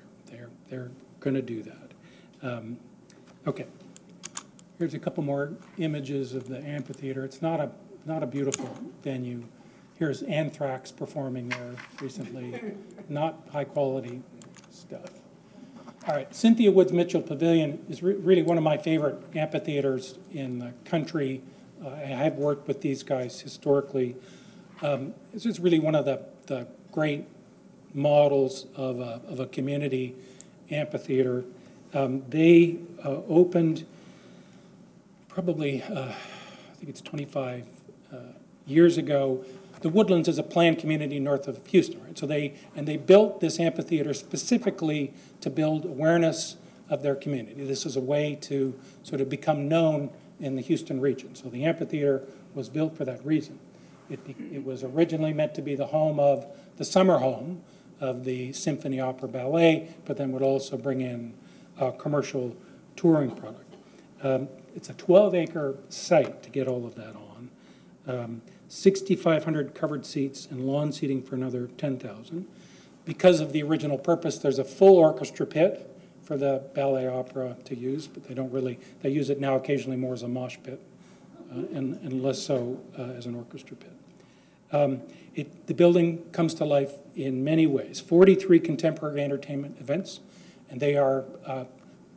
They're going to do that. Okay. Here's a couple more images of the amphitheater. It's not a beautiful venue. Here's Anthrax performing there recently. Not high quality stuff. All right, Cynthia Woods Mitchell Pavilion is really one of my favorite amphitheaters in the country. I have worked with these guys historically. This is really one of the great models of a community amphitheater. They opened probably, I think it's 25 years ago. The Woodlands is a planned community north of Houston, right? So they built this amphitheater specifically to build awareness of their community. This is a way to sort of become known in the Houston region. So the amphitheater was built for that reason. It was originally meant to be the home of the summer home of the Symphony Opera Ballet, but then would also bring in a commercial touring product. It's a 12-acre site to get all of that on. 6,500 covered seats and lawn seating for another 10,000. Because of the original purpose, there's a full orchestra pit for the ballet opera to use, but they use it now occasionally more as a mosh pit and less so as an orchestra pit. The building comes to life in many ways. 43 contemporary entertainment events, and they are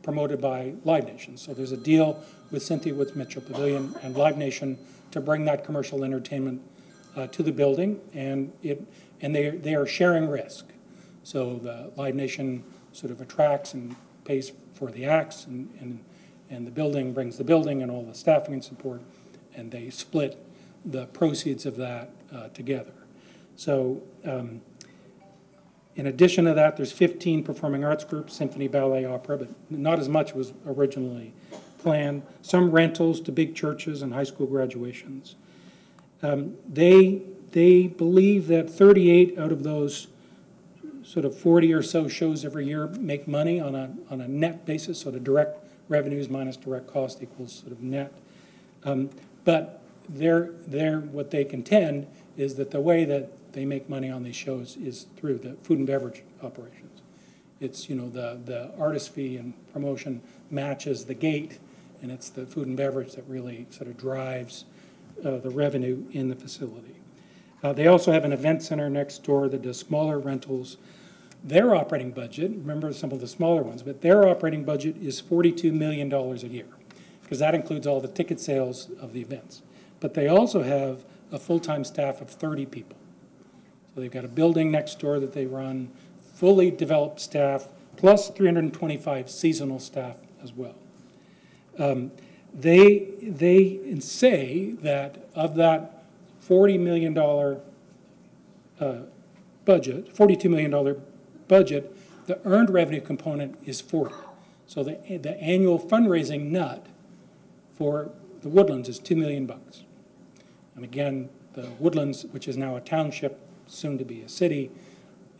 promoted by Live Nation. So there's a deal with Cynthia Woods Mitchell Pavilion and Live Nation to bring that commercial entertainment to the building, and they are sharing risk. So the Live Nation sort of attracts and pays for the acts, and the building brings the building and all the staffing and support, and they split the proceeds of that together. So in addition to that, there's 15 performing arts groups, symphony, ballet, opera, but not as much was originally planned. Some rentals to big churches and high school graduations. They believe that 38 out of those sort of 40 or so shows every year make money on a net basis, so the direct revenues minus direct cost equals sort of net. But what they contend is that the way that they make money on these shows is through the food and beverage operations. It's, the artist fee and promotion matches the gate, and it's the food and beverage that really sort of drives the revenue in the facility. They also have an event center next door that does smaller rentals. Their operating budget, remember some of the smaller ones, but their operating budget is $42 million a year, because that includes all the ticket sales of the events. But they also have a full-time staff of 30 people. So they've got a building next door that they run, fully developed staff, plus 325 seasonal staff as well. They say that of that $40 million budget, $42 million budget, the earned revenue component is 40. So the annual fundraising nut for the Woodlands is $2 million. And again, the Woodlands, which is now a township, soon to be a city,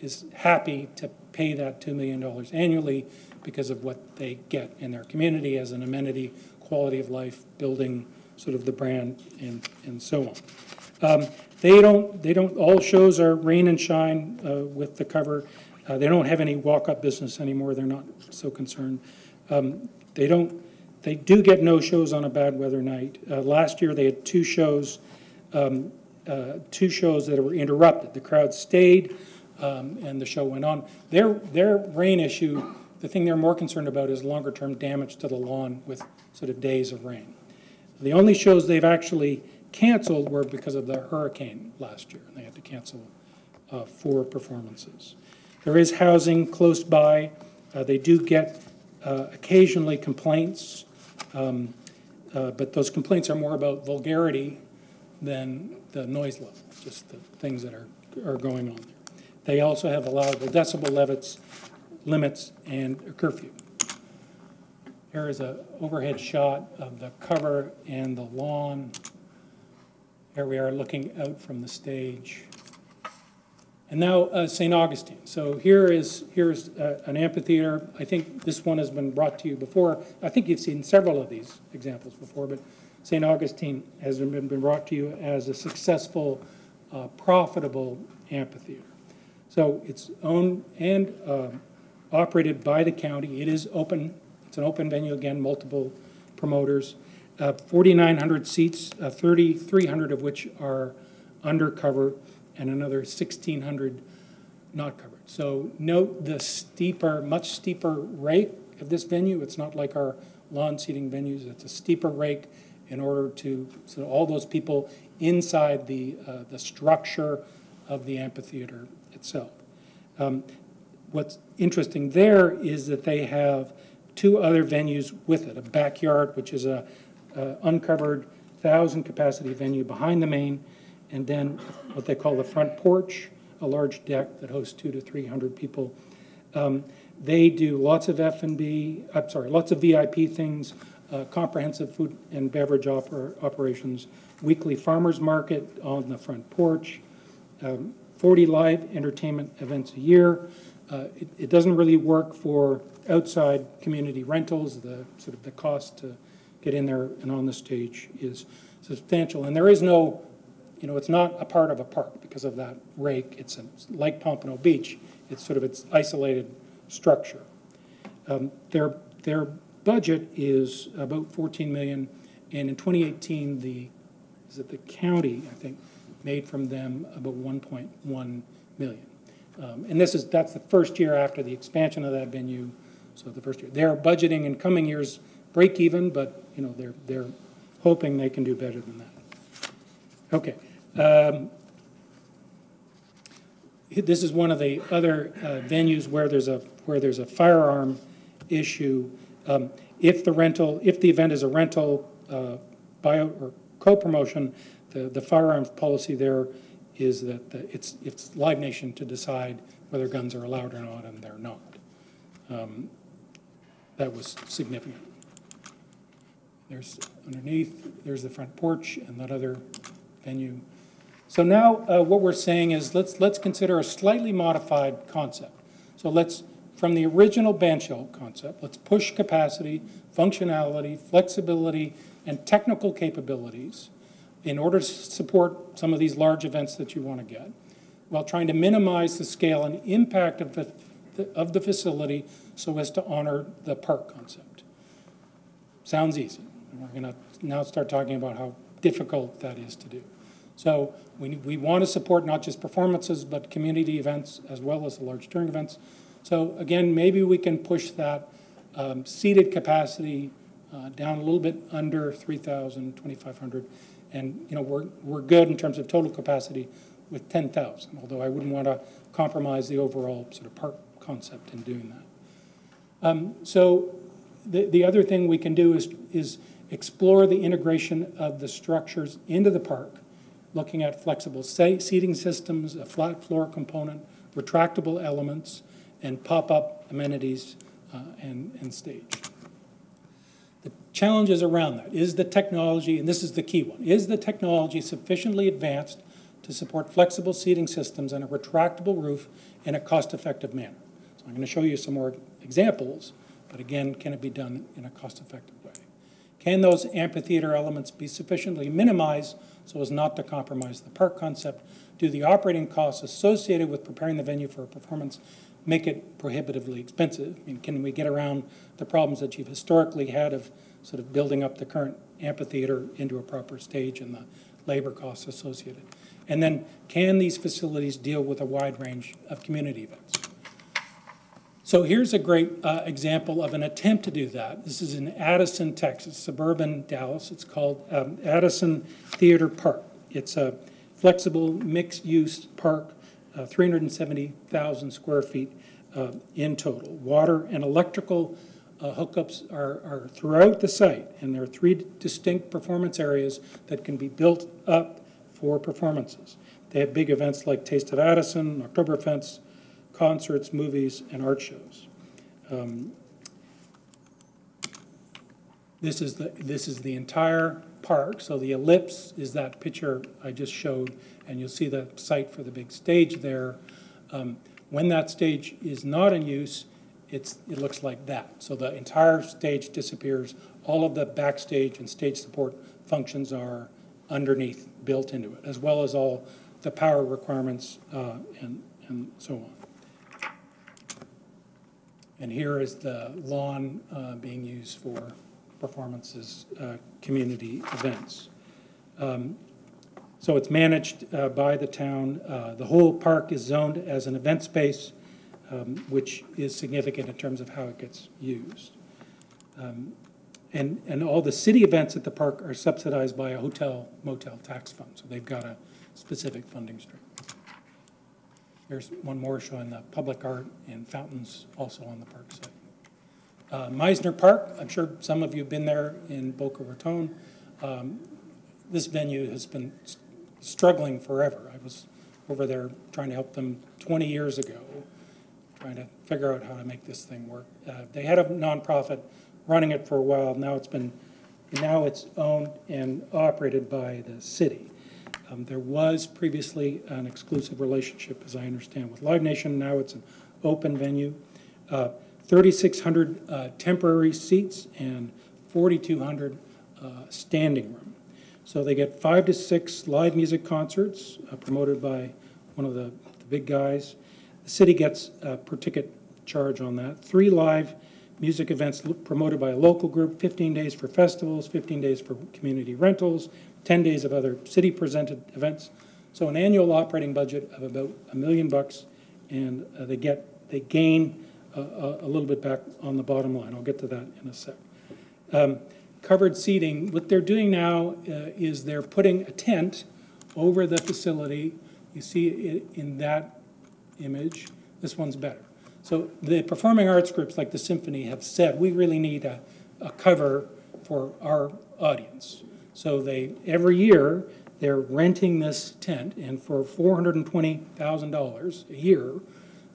is happy to pay that $2 million annually because of what they get in their community as an amenity, quality of life, building sort of the brand, and so on. They don't, all shows are rain and shine with the cover. They don't have any walk-up business anymore. They're not so concerned. They do get no shows on a bad weather night. Last year they had two shows that were interrupted. The crowd stayed, and the show went on. Their rain issue, the thing they're more concerned about is longer-term damage to the lawn with sort of days of rain. The only shows they've actually canceled were because of the hurricane last year, and they had to cancel 4 performances. There is housing close by. They do get occasionally complaints, but those complaints are more about vulgarity than the noise level, just the things that are going on there. They also have allowable decibel limits and a curfew. Here is an overhead shot of the cover and the lawn. Here we are looking out from the stage. And now St. Augustine. So here's an amphitheater. I think this one has been brought to you before. I think you've seen several of these examples before, but St. Augustine has been brought to you as a successful, profitable amphitheater. So it's owned and operated by the county. It is open. It's an open venue, again, multiple promoters. 4,900 seats, 3,300 of which are under cover, and another 1,600 not covered. So note the steeper, much steeper rake of this venue. It's not like our lawn seating venues. It's a steeper rake in order to, so all those people inside the structure of the amphitheater itself. What's interesting there is that they have 2 other venues with it, a backyard, which is a uncovered 1,000 capacity venue behind the main, and then what they call the front porch, a large deck that hosts 200 to 300 people. They do lots of lots of VIP things, comprehensive food and beverage operations, weekly farmers market on the front porch, 40 live entertainment events a year. It doesn't really work for outside community rentals. The sort of the cost to get in there and on the stage is substantial, and there is no, it's not a part of a park because of that rake. It's like Pompano Beach. It's sort of its isolated structure. Their budget is about $14 million, and in 2018, the county, I think, made from them about $1.1 million. And that's the first year after the expansion of that venue. So the first year, they're budgeting in coming years break even, but, you know, they're hoping they can do better than that. Okay. This is one of the other venues where there's a firearm issue. If the event is a rental, buyout, or co-promotion, the firearms policy there is that it's Live Nation to decide whether guns are allowed or not, and they're not. That was significant. There's underneath, there's the front porch and that other venue. So now what we're saying is let's consider a slightly modified concept. So from the original ban shell concept, let's push capacity, functionality, flexibility, and technical capabilities in order to support some of these large events that you want to get, while trying to minimize the scale and impact of the facility so as to honor the park concept. Sounds easy. We're going to now start talking about how difficult that is to do. So we want to support not just performances, but community events as well as the large touring events. So again, maybe we can push that seated capacity down a little bit under 3,000, 2,500. And you know, we're good in terms of total capacity with 10,000, although I wouldn't want to compromise the overall sort of park concept in doing that. So the other thing we can do is explore the integration of the structures into the park, looking at flexible seating systems, a flat floor component, retractable elements, and pop-up amenities and stage. The challenges around that is the technology, and this is the key one, is the technology sufficiently advanced to support flexible seating systems and a retractable roof in a cost-effective manner? So I'm going to show you some more examples, but again, can it be done in a cost-effective way? Can those amphitheater elements be sufficiently minimized so as not to compromise the park concept? Do the operating costs associated with preparing the venue for a performance make it prohibitively expensive? I mean, can we get around the problems that you've historically had of sort of building up the current amphitheater into a proper stage and the labor costs associated? And then, can these facilities deal with a wide range of community events? So here's a great example of an attempt to do that. This is in Addison, Texas, suburban Dallas. It's called Addison Theater Park. It's a flexible, mixed-use park, 370,000 square feet in total. Water and electrical hookups are throughout the site, and there are 3 distinct performance areas that can be built up for performances. They have big events like Taste of Addison, Oktoberfest, concerts, movies, and art shows. This is the entire park. So the ellipse is that picture I just showed, and you'll see the site for the big stage there. When that stage is not in use, it looks like that. So the entire stage disappears. All of the backstage and stage support functions are underneath, built into it, as well as all the power requirements and so on. And here is the lawn being used for performances, community events. So it's managed by the town. The whole park is zoned as an event space, which is significant in terms of how it gets used. And all the city events at the park are subsidized by a hotel motel tax fund, so they've got a specific funding stream. Here's one more showing the public art and fountains also on the park site. Meisner Park, I'm sure some of you have been there in Boca Raton. This venue has been struggling forever. I was over there trying to help them 20 years ago, trying to figure out how to make this thing work. They had a nonprofit running it for a while. Now it's owned and operated by the city. There was previously an exclusive relationship, as I understand, with Live Nation. Now it's an open venue. 3,600 temporary seats and 4,200 standing room. So they get 5 to 6 live music concerts promoted by one of the big guys. The city gets a per ticket charge on that. 3 live music events promoted by a local group, 15 days for festivals, 15 days for community rentals, 10 days of other city-presented events. So an annual operating budget of about $1 million, and they gain a little bit back on the bottom line. I'll get to that in a sec. Covered seating, what they're doing now is they're putting a tent over the facility. You see it in that image. This one's better. So the performing arts groups like the symphony have said, we really need a cover for our audience. So every year, they're renting this tent, and for $420,000 a year,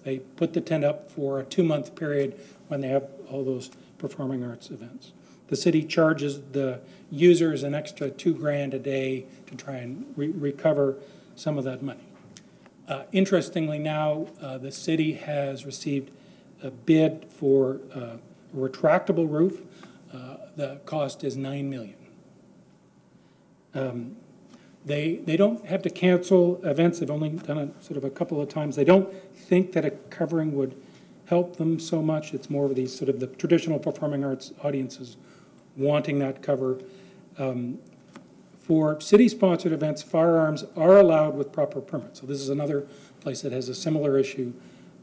they put the tent up for a 2-month period when they have all those performing arts events. The city charges the users an extra $2,000 a day to try and recover some of that money. Interestingly now, the city has received a bid for a retractable roof. The cost is $9 million. They don't have to cancel events. They've only done it sort of a couple of times. They don't think that a covering would help them so much. It's more of these sort of the traditional performing arts audiences wanting that cover. For city-sponsored events, firearms are allowed with proper permits. So this is another place that has a similar issue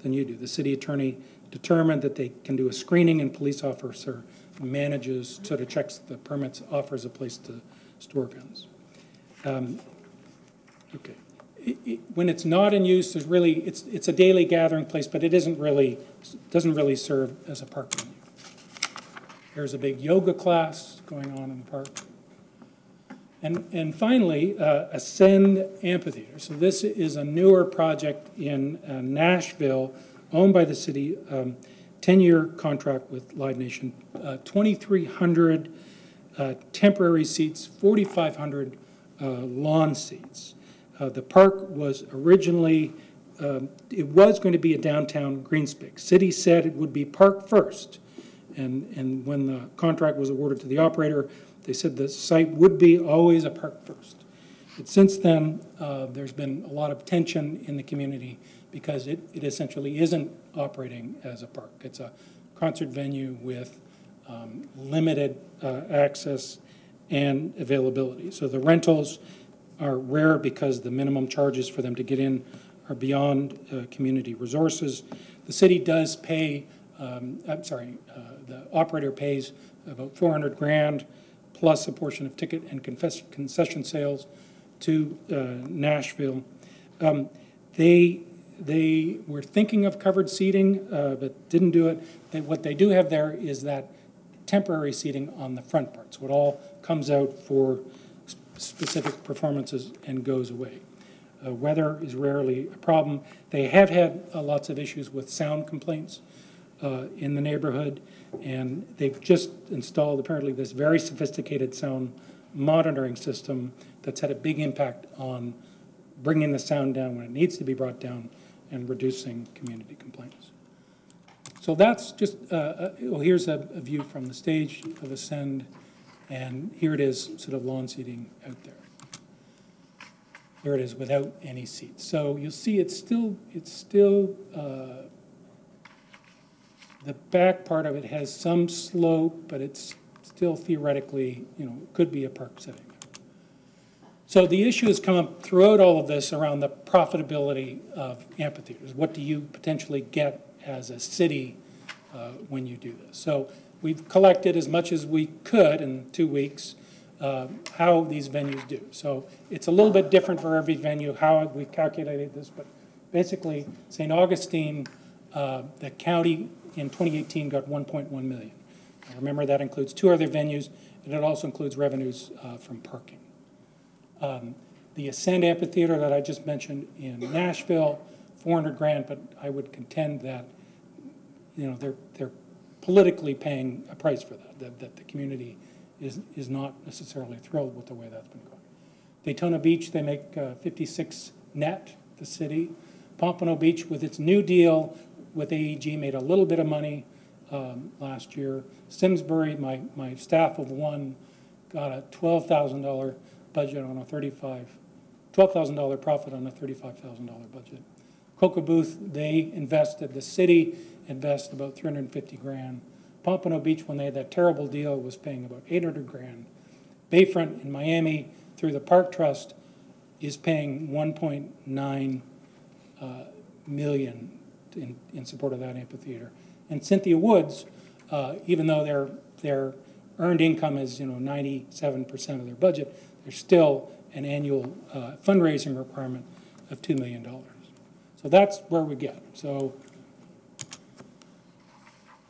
than you do. The city attorney determined that they can do a screening, and police officer manages, sort of checks the permits, offers a place to store guns. Okay. When it's not in use, there's really, it's a daily gathering place, but it doesn't really serve as a park venue. There's a big yoga class going on in the park. And finally, Ascend Amphitheater. So this is a newer project in Nashville, owned by the city, 10-year contract with Live Nation, 2,300 temporary seats, 4,500 lawn seats. The park was originally, it was going to be a downtown greenspace. City said it would be park first. And when the contract was awarded to the operator, they said the site would be always a park first. But since then, there's been a lot of tension in the community because it essentially isn't operating as a park. It's a concert venue with limited access and availability. So the rentals are rare because the minimum charges for them to get in are beyond community resources. The city does pay, the operator pays about $400,000 plus a portion of ticket and concession sales to Nashville. They were thinking of covered seating, but didn't do it. What they do have there is that temporary seating on the front part. So it all comes out for specific performances and goes away. Weather is rarely a problem. They have had lots of issues with sound complaints in the neighborhood, and they've just installed apparently this very sophisticated sound monitoring system that's had a big impact on bringing the sound down when it needs to be brought down and reducing community complaints. So that's just, well, here's a view from the stage of Ascend, and here it is, sort of lawn seating out there. Here it is without any seats. So you'll see it's still the back part of it has some slope, but it's still theoretically, could be a park setting. So the issue has come up throughout all of this around the profitability of amphitheaters. What do you potentially get as a city when you do this? So we've collected as much as we could in 2 weeks how these venues do. So it's a little bit different for every venue how we've calculated this, but basically St. Augustine, the county in 2018 got $1.1 million. Now remember that includes 2 other venues, and it also includes revenues from parking. The Ascend Amphitheater that I just mentioned in Nashville, $400,000, but I would contend that they're politically paying a price for that the community is not necessarily thrilled with the way that's been going. Daytona Beach, they make 56 net, the city. Pompano Beach, with its new deal with AEG, made a little bit of money last year. Simsbury, my staff of one, got a $12,000 budget on a $12,000 profit on a $35,000 budget. Cocoa Booth, the city invested about $350,000. Pompano Beach, when they had that terrible deal, was paying about $800,000. Bayfront in Miami, through the Park Trust, is paying $1.9 million in support of that amphitheater. And Cynthia Woods, even though they're earned income is, 97% of their budget, there's still an annual fundraising requirement of $2 million. So that's where we get. So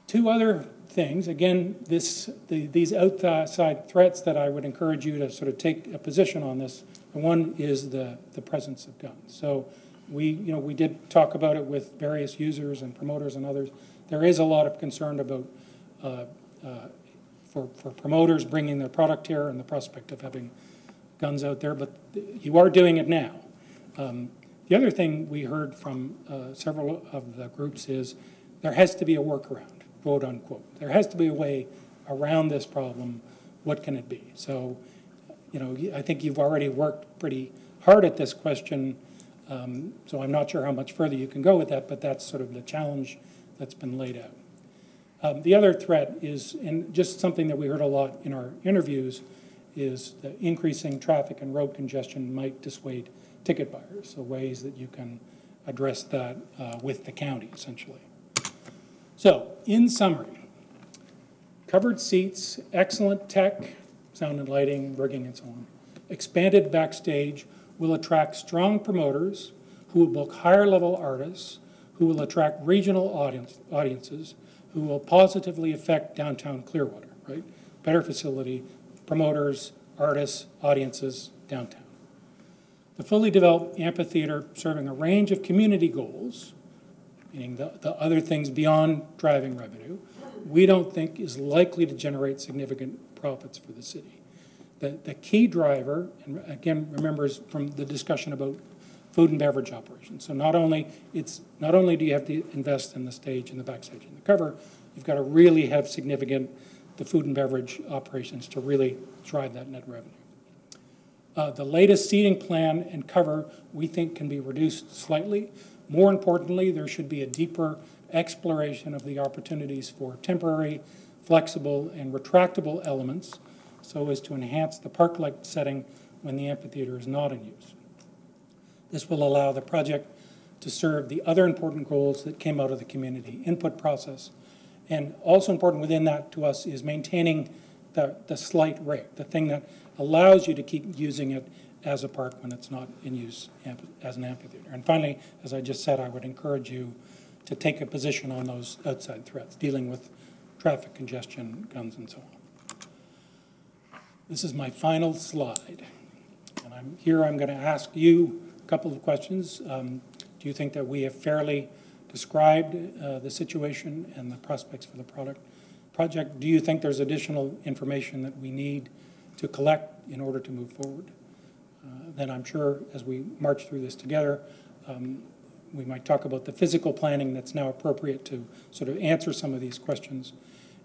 two other things. Again, these outside threats that I would encourage you to sort of take a position on this. One is the presence of guns. So we did talk about it with various users and promoters and others. There is a lot of concern about for promoters bringing their product here and the prospect of having guns out there, but you are doing it now. The other thing we heard from several of the groups is there has to be a workaround, quote unquote. There has to be a way around this problem. What can it be? So, I think you've already worked pretty hard at this question, so I'm not sure how much further you can go with that, but that's sort of the challenge that's been laid out. The other threat is, and just something that we heard a lot in our interviews, is the increasing traffic and road congestion might dissuade ticket buyers, so ways that you can address that with the county, essentially. So, in summary, covered seats, excellent tech, sound and lighting, rigging, and so on. Expanded backstage will attract strong promoters who will book higher-level artists, who will attract regional audiences, who will positively affect downtown Clearwater, right? Better facility, promoters, artists, audiences, downtown. The fully developed amphitheater serving a range of community goals, meaning the other things beyond driving revenue, we don't think is likely to generate significant profits for the city. The key driver, and again, remember, is from the discussion about food and beverage operations. So not only do you have to invest in the stage and the backstage and the cover, you've got to really have significant the food and beverage operations to really drive that net revenue. The latest seating plan and cover we think can be reduced slightly. More importantly, there should be a deeper exploration of the opportunities for temporary, flexible, and retractable elements so as to enhance the park-like setting when the amphitheater is not in use. This will allow the project to serve the other important goals that came out of the community input process. And also important within that to us is maintaining the slight rate, the thing that allows you to keep using it as a park when it's not in use as an amphitheater. And finally, as I just said, I would encourage you to take a position on those outside threats, dealing with traffic congestion, guns, and so on. This is my final slide. And I'm going to ask you a couple of questions. Do you think that we have fairly described the situation and the prospects for the project? Do you think there's additional information that we need to collect in order to move forward? Then I'm sure as we march through this together, we might talk about the physical planning that's now appropriate to sort of answer some of these questions.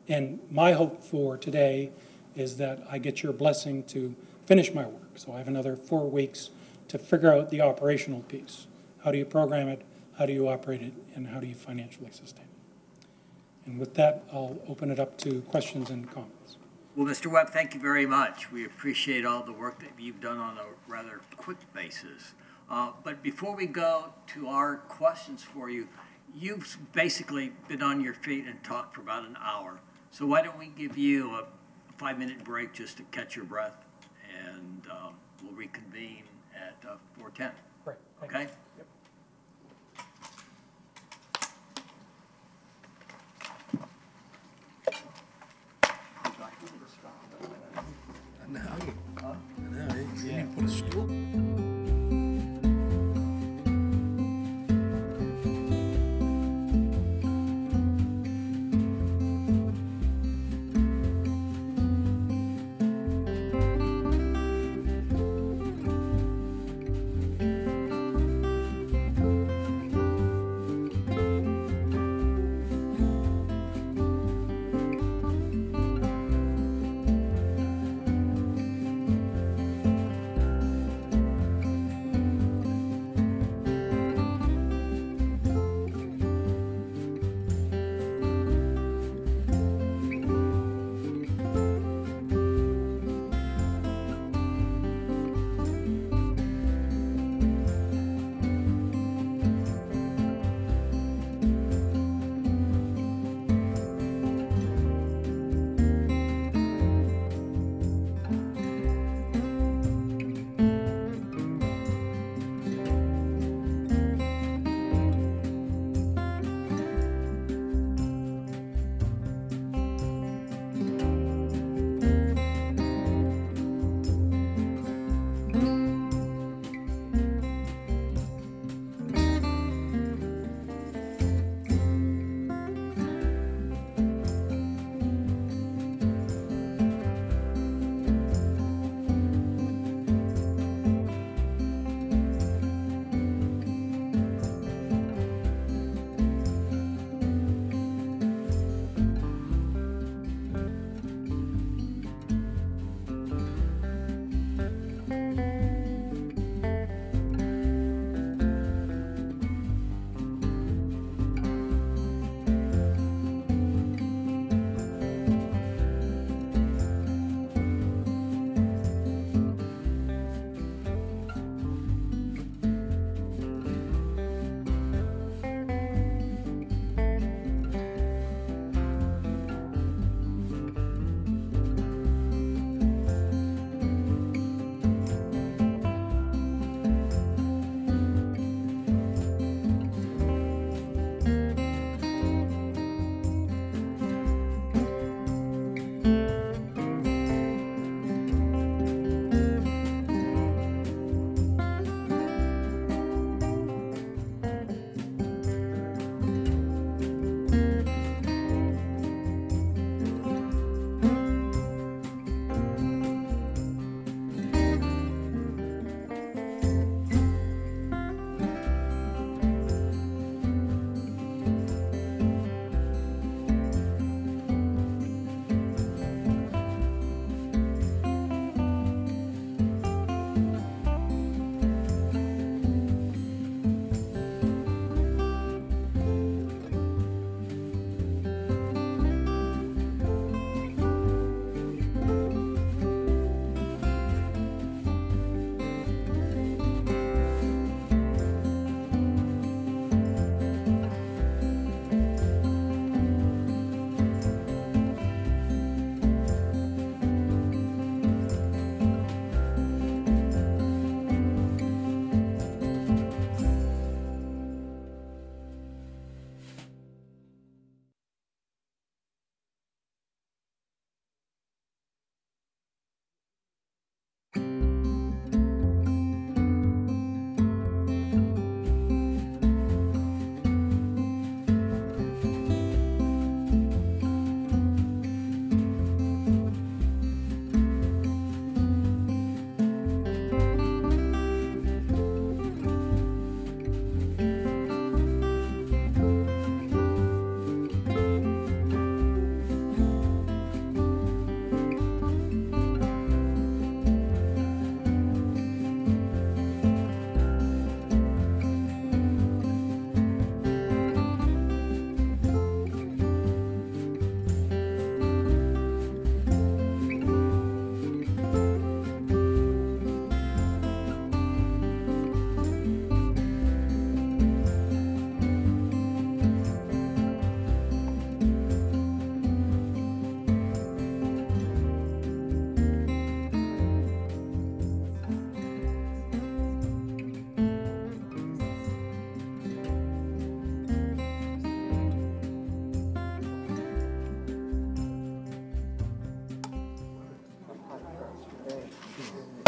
And my hope for today is that I get your blessing to finish my work. So I have another 4 weeks to figure out the operational piece. How do you program it? How do you operate it? And how do you financially sustain it? And with that, I'll open it up to questions and comments. Well, Mr. Webb, thank you very much. We appreciate all the work that you've done on a rather quick basis. But before we go to our questions for you, you've basically been on your feet and talked for about an hour. So why don't we give you a 5-minute break just to catch your breath, and we'll reconvene at 4:10. Great. Okay? Yep. Put a stool.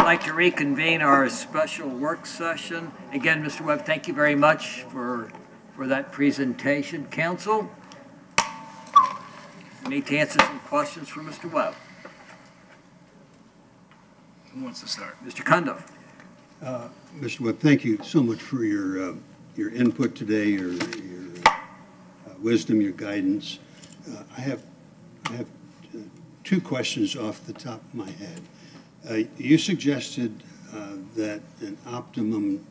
like to reconvene our special work session. Again, Mr. Webb, thank you very much for that presentation. Council, we need to answer some questions for Mr. Webb. Who wants to start? Mr. Cundiff. Mr. Webb, thank you so much for your input today, your wisdom, your guidance. I have two questions off the top of my head. You suggested that an optimum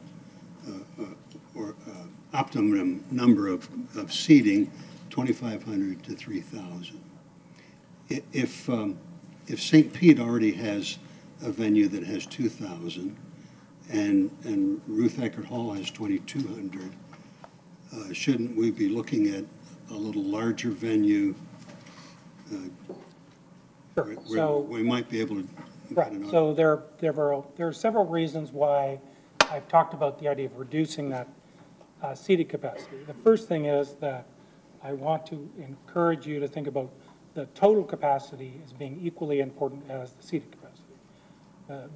optimum number of seating, 2,500 to 3,000. If St. Pete already has a venue that has 2,000, and Ruth Eckerd Hall has 2,200, shouldn't we be looking at a little larger venue? Sure. So we might be able to. right. So there are several reasons why I've talked about the idea of reducing that seating capacity. The first thing is that I want to encourage you to think about the total capacity as being equally important as the seating capacity.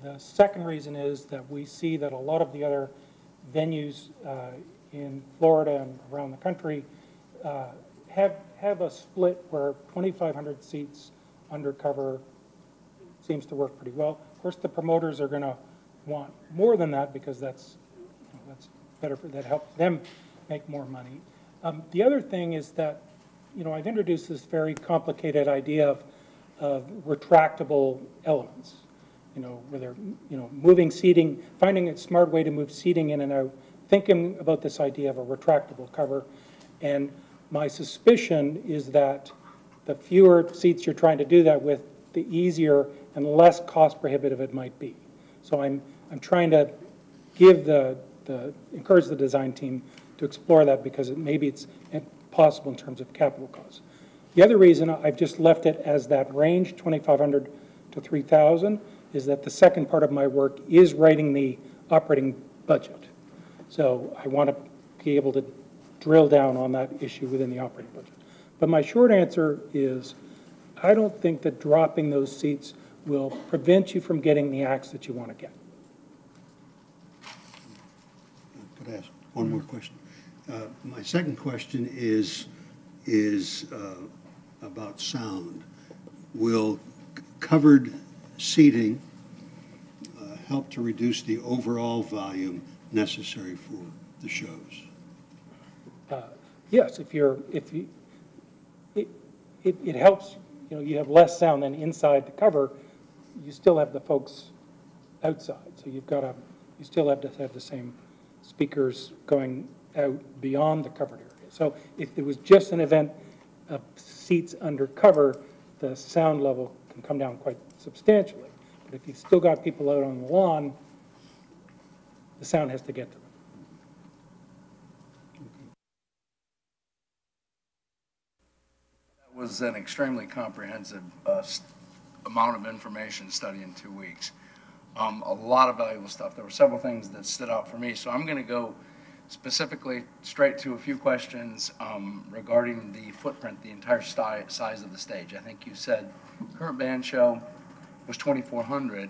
The second reason is that we see that a lot of the other venues in Florida and around the country have a split where 2,500 seats undercover seems to work pretty well. Of course, the promoters are going to want more than that because that's better that helps them make more money. The other thing is that I've introduced this very complicated idea of retractable elements. Where they're moving seating, finding a smart way to move seating in and out, thinking about this idea of a retractable cover, and my suspicion is that the fewer seats you're trying to do that with, the easier and less cost prohibitive it might be. So I'm trying to give encourage the design team to explore that because maybe it's possible in terms of capital costs. The other reason I've just left it as that range, 2,500 to 3,000, is that the second part of my work is writing the operating budget. So I want to be able to drill down on that issue within the operating budget. But my short answer is I don't think that dropping those seats will prevent you from getting the acts that you want to get. Could I ask one more question? My second question is about sound. Will covered seating help to reduce the overall volume necessary for the shows? Yes, it helps. You have less sound than inside the cover. You still have the folks outside, so you still have to have the same speakers going out beyond the covered area. So if there was just an event of seats under cover, the sound level can come down quite substantially. But if you've still got people out on the lawn, the sound has to get to them. That was an extremely comprehensive amount of information study in 2 weeks. A lot of valuable stuff. There were several things that stood out for me. So I'm going to go specifically straight to a few questions regarding the footprint, the entire size of the stage. I think you said current band show was 2,400,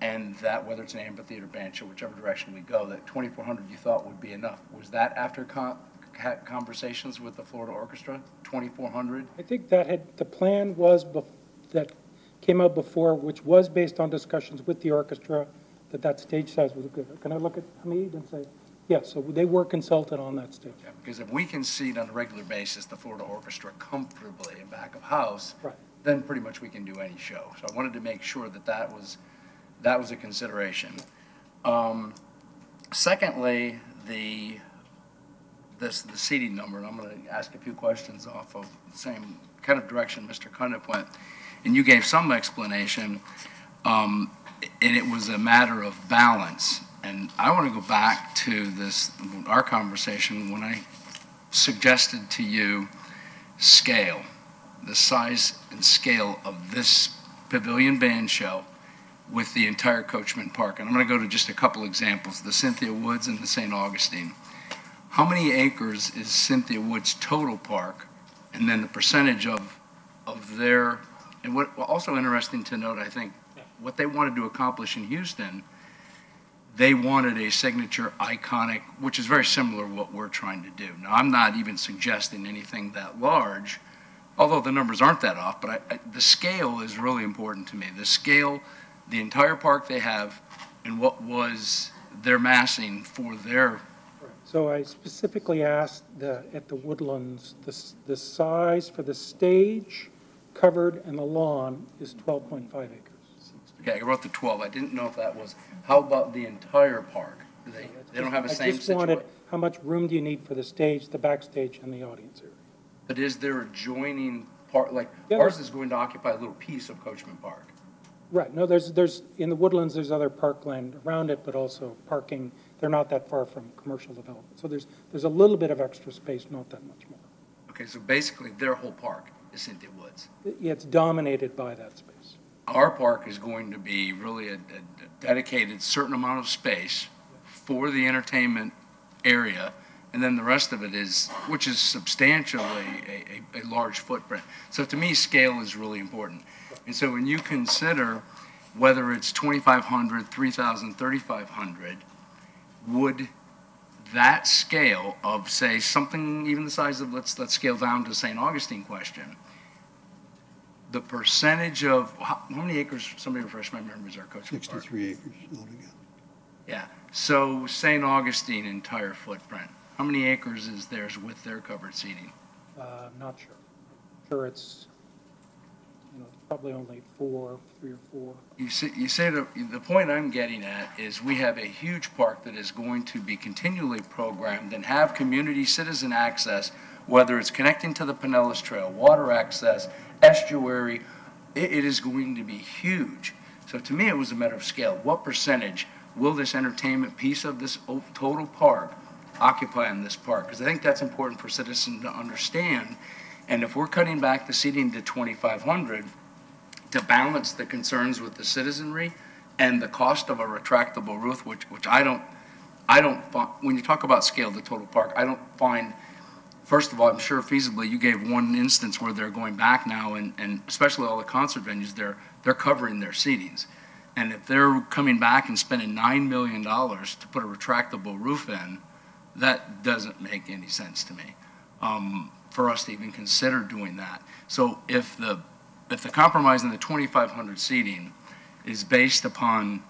and that whether it's an amphitheater band show, whichever direction we go, that 2,400 you thought would be enough. Was that after conversations with the Florida Orchestra, 2,400? I think that the plan was that came out before, which was based on discussions with the orchestra, that stage size was good. Can I look at Hamid and say, yes, so they were consulted on that stage. Yeah, because if we can seat on a regular basis the Florida Orchestra comfortably in back of house, right, then pretty much we can do any show. So I wanted to make sure that was a consideration. Secondly, the seating number, and I'm going to ask a few questions off of the same kind of direction Mr. Cundiff went, and you gave some explanation, and it was a matter of balance. And I want to go back to our conversation when I suggested to you scale, the size and scale of this pavilion band show with the entire Coachman Park. And I'm going to go to just a couple examples, the Cynthia Woods and the St. Augustine. How many acres is Cynthia Woods' total park, and then the percentage of their, and what also interesting to note, I think, what they wanted to accomplish in Houston, they wanted a signature iconic, which is very similar to what we're trying to do. Now, I'm not even suggesting anything that large, although the numbers aren't that off, but the scale is really important to me. The scale, the entire park they have, and what was their massing for their. So I specifically asked at the Woodlands, the size for the stage, covered, and the lawn is 12.5 acres. Okay, I wrote the 12. I didn't know if that was, how about the entire park? They don't have a same I just wanted, situation? how much room do you need for the stage, the backstage, and the audience area? But is there adjoining part, like, Yeah, ours is going to occupy a little piece of Coachman Park. Right, no, there's, in the Woodlands, there's other parkland around it, but also parking. They're not that far from commercial development. So there's a little bit of extra space, not that much more. Okay, so basically their whole park is Cynthia Woods. Yeah, it's dominated by that space. Our park is going to be really a dedicated certain amount of space for the entertainment area, and then the rest of it is, which is substantially a large footprint. So to me, scale is really important. And so when you consider whether it's 2,500, 3,000, 3,500, would that scale of, say, something even the size of, let's scale down to St. Augustine question, the percentage of, how many acres, somebody refresh my memories, our coach? 63 acres altogether. Yeah, so St. Augustine entire footprint, how many acres is theirs with their covered seating? Not sure. Sure, it's, probably only 3 or 4. You say the point I'm getting at is we have a huge park that is going to be continually programmed and have community citizen access, whether it's connecting to the Pinellas Trail, water access, estuary. It is going to be huge. So to me, it was a matter of scale. What percentage will this entertainment piece of this total park occupy in this park? Because I think that's important for citizens to understand. And if we're cutting back the seating to 2,500, to balance the concerns with the citizenry and the cost of a retractable roof, which I don't find, when you talk about scale, the total park, I don't find, first of all, I'm sure feasibly, you gave one instance where they're going back now, and especially all the concert venues, they're covering their seatings. And if they're coming back and spending $9 million to put a retractable roof in, that doesn't make any sense to me, for us to even consider doing that. So if the compromise in the 2,500 seating is based upon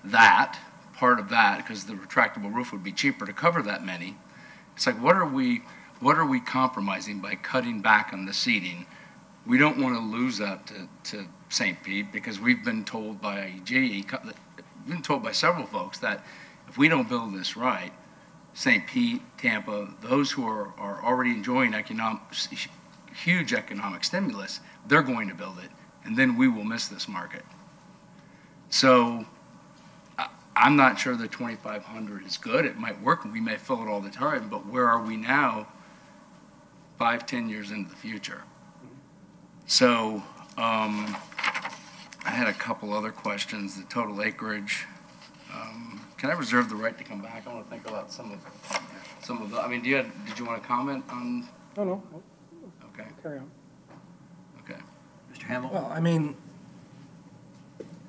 that, part of that, because the retractable roof would be cheaper to cover that many, it's like, what are we compromising by cutting back on the seating? We don't want to lose that to St. Pete, because we've been told by GE, we've been told by several folks that if we don't build this right, St. Pete, Tampa, those who are already enjoying huge economic stimulus, they're going to build it, and then we will miss this market. So I'm not sure the 2,500 is good. It might work, and we may fill it all the time, but where are we now 5-10 years into the future? So I had a couple other questions. The total acreage. Can I reserve the right to come back? I want to think about some of the, I mean, did you want to comment on? No. Okay. Carry on. Okay. Mr. Hamill? Well, I mean,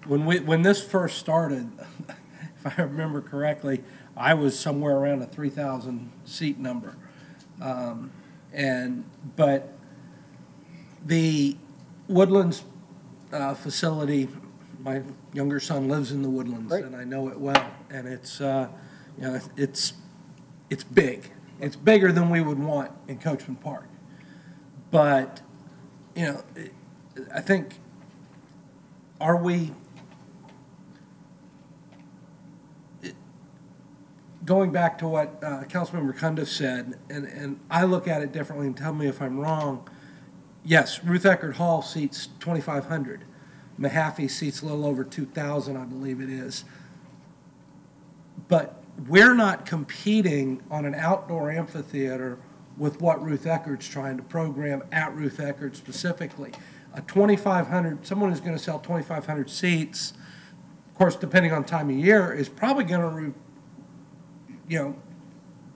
when this first started, if I remember correctly, I was somewhere around a 3,000 seat number. But the Woodlands facility, my younger son lives in the Woodlands, Right. and I know it well. And it's it's big. It's bigger than we would want in Coachman Park. But I think, are we going back to what Councilmember Cundiff said, and I look at it differently, and tell me if I'm wrong. Yes, Ruth Eckerd Hall seats 2,500. Mahaffey seats a little over 2,000, I believe it is. But we're not competing on an outdoor amphitheater with what Ruth Eckerd's trying to program at Ruth Eckerd specifically. A 2,500, someone who's going to sell 2,500 seats, of course, depending on time of year, is probably going to,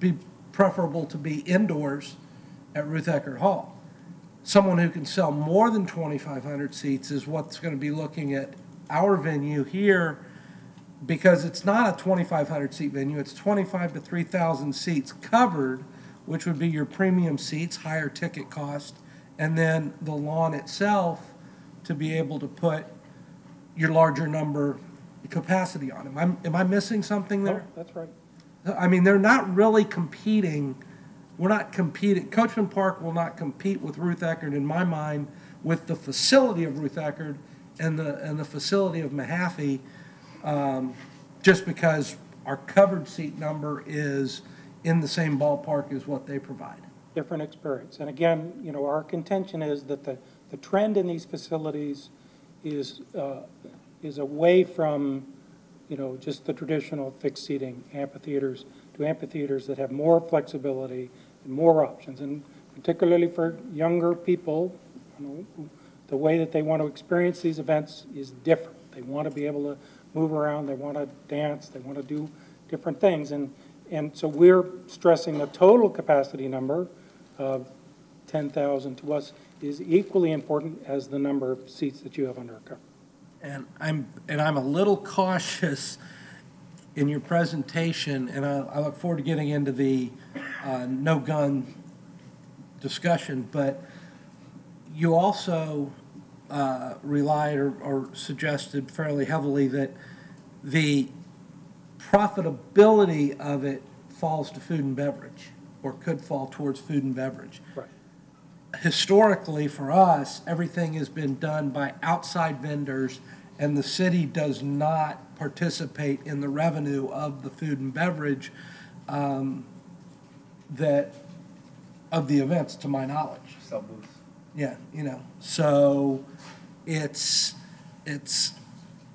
be preferable to be indoors at Ruth Eckerd Hall. Someone who can sell more than 2,500 seats is what's going to be looking at our venue here, because it's not a 2,500 seat venue, it's 25 to 3,000 seats covered, which would be your premium seats, higher ticket cost, and then the lawn itself to be able to put your larger number capacity on. Am I missing something there? No, that's right. I mean, they're not really competing. We're not competing. Coachman Park will not compete with Ruth Eckerd, in my mind, with the facility of Ruth Eckerd and the facility of Mahaffey, just because our covered seat number is in the same ballpark as what they provide. Different experience. And again, you know, our contention is that the trend in these facilities is away from, you know, just the traditional fixed seating amphitheaters to amphitheaters that have more flexibility and more options. And particularly for younger people, you know, the way that they want to experience these events is different. They want to be able to move around, they want to dance, they want to do different things. And so we're stressing the total capacity number of 10,000 to us is equally important as the number of seats that you have under a cover. And I'm a little cautious in your presentation, and I look forward to getting into the no gun discussion, but you also relied or suggested fairly heavily that the profitability of it falls to food and beverage, or could fall towards food and beverage. Right. Historically, for us, everything has been done by outside vendors, and the city does not participate in the revenue of the food and beverage that of the events, to my knowledge. Sell booths. Yeah, you know, so it's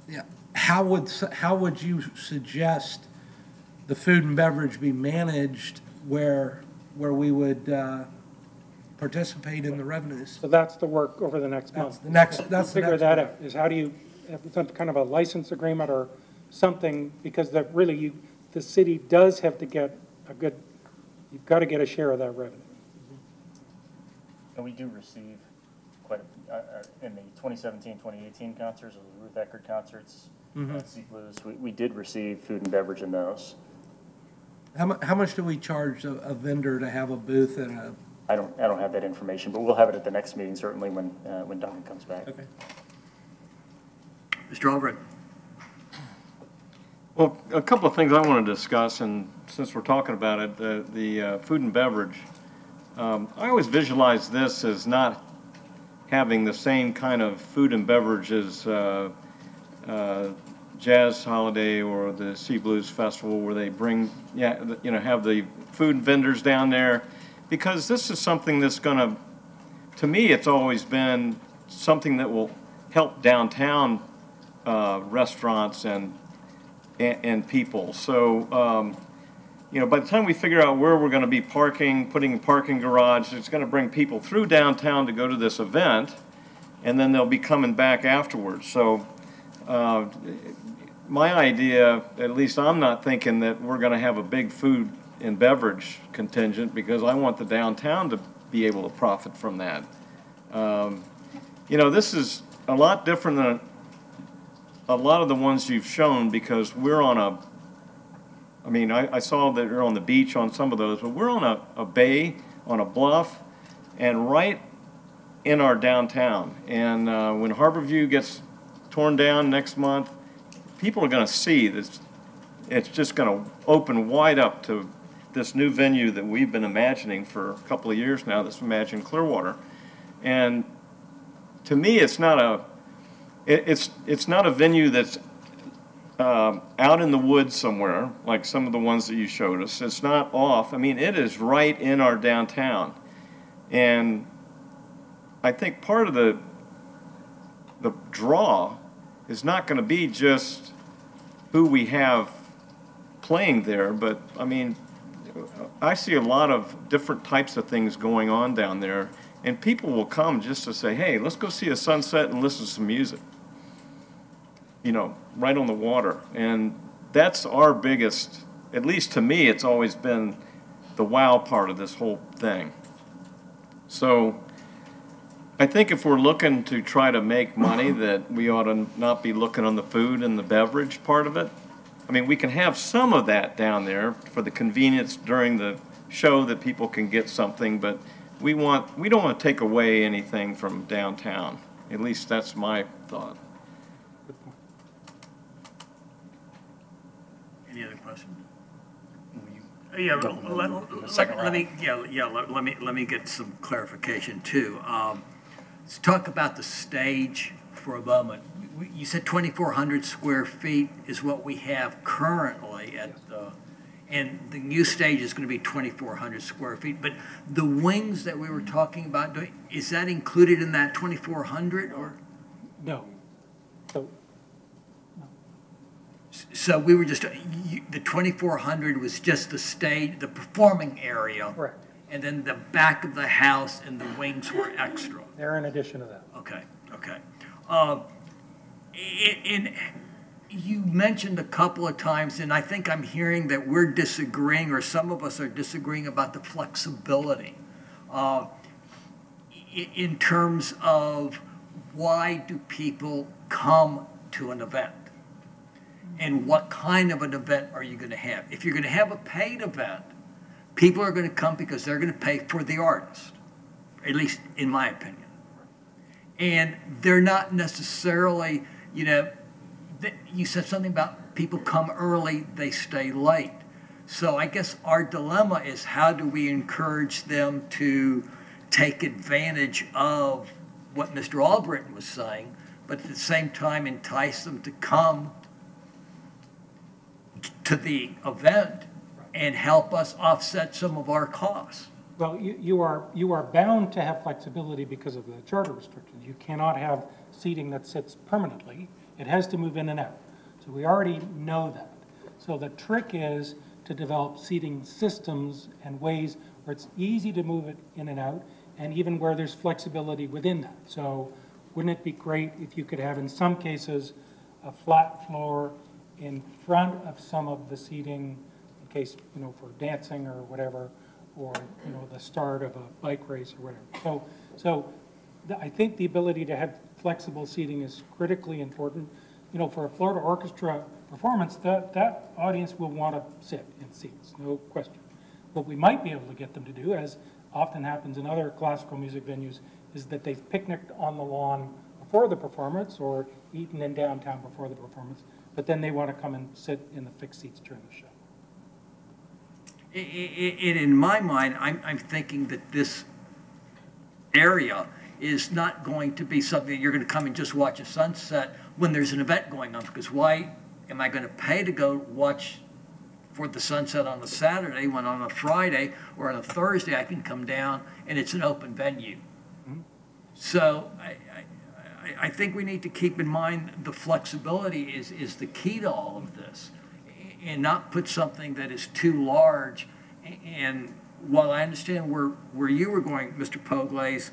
yeah. How would you suggest the food and beverage be managed where we would participate in the revenues? So that's the work over the next month. That's Figure that out, is how do you have some kind of a license agreement or something, because that really the city does have to get a good, you've got to get a share of that revenue. And we do receive quite in the 2017, 2018 concerts, or the Ruth Eckerd concerts, Sea Blues, we did receive food and beverage in those. How much do we charge a vendor to have a booth at a? I don't have that information, but we'll have it at the next meeting, certainly when Duncan comes back. Okay. Mr. Albrecht. Well, a couple of things I want to discuss, and since we're talking about it, the food and beverage, I always visualize this as not having the same kind of food and beverage as Jazz Holiday or the Sea Blues Festival, where they bring, have the food vendors down there, because this is something that's going to me, it's always been something that will help downtown restaurants and people. So, by the time we figure out where we're going to be parking, putting a parking garage, it's going to bring people through downtown to go to this event, and then they'll be coming back afterwards. So, my idea, at least I'm not thinking that we're going to have a big food and beverage contingent, because I want the downtown to be able to profit from that. This is a lot different than a lot of the ones you've shown, because we're on I saw that you're on the beach on some of those, but we're on a bay, on a bluff, and right in our downtown. And when Harborview gets torn down next month, people are going to see this. It's just going to open wide up to this new venue that we've been imagining for a couple of years now, this Imagine Clearwater. And to me, it's not a venue that's out in the woods somewhere, like some of the ones that you showed us. It's not off. I mean, it is right in our downtown. And I think part of the draw is not going to be just who we have playing there, but I mean, I see a lot of different types of things going on down there, and people will come just to say, hey, let's go see a sunset and listen to some music, right on the water. And that's our biggest, at least to me, it's always been the wow part of this whole thing. So I think if we're looking to try to make money, that we ought to not be looking on the food and the beverage part of it. I mean, we can have some of that down there for the convenience during the show that people can get something, but we don't want to take away anything from downtown. At least that's my thought. Any other questions? Yeah, let me get some clarification too. Let's talk about the stage for a moment. You said 2,400 square feet is what we have currently at the, and the new stage is going to be 2,400 square feet. But the wings that we were talking about, is that included in that 2,400 or? No. So we were just, the 2,400 was just the stage, the performing area. Correct. And then the back of the house and the wings were extra. They're in addition to that. Okay, okay. You mentioned a couple of times, and I think I'm hearing that we're disagreeing, or some of us are disagreeing about the flexibility in terms of why do people come to an event? And what kind of an event are you going to have? If you're going to have a paid event, people are going to come because they're going to pay for the artist, at least in my opinion. And they're not necessarily, you know, you said something about people come early, they stay late. So I guess our dilemma is, how do we encourage them to take advantage of what Mr. Albritton was saying, but at the same time entice them to come to the event and help us offset some of our costs? Well, you are bound to have flexibility because of the charter restrictions. You cannot have seating that sits permanently. It has to move in and out. So we already know that. So the trick is to develop seating systems and ways where it's easy to move it in and out, and even where there's flexibility within that. So wouldn't it be great if you could have, in some cases, a flat floor in front of some of the seating, in case, you know, for dancing or whatever, or, you know, the start of a bike race or whatever. So I think the ability to have flexible seating is critically important. You know, for a Florida orchestra performance, that audience will want to sit in seats, no question. What we might be able to get them to do, as often happens in other classical music venues, is that they've picnicked on the lawn before the performance or eaten in downtown before the performance, but then they want to come and sit in the fixed seats during the show. In my mind, I'm thinking that this area is not going to be something that you're going to come and just watch a sunset when there's an event going on, because why am I going to pay to go watch for the sunset on a Saturday when on a Friday or on a Thursday I can come down and it's an open venue? Mm-hmm. So I think we need to keep in mind the flexibility is the key to all of this, and not put something that is too large. And while I understand where you were going, Mr. Poglaze,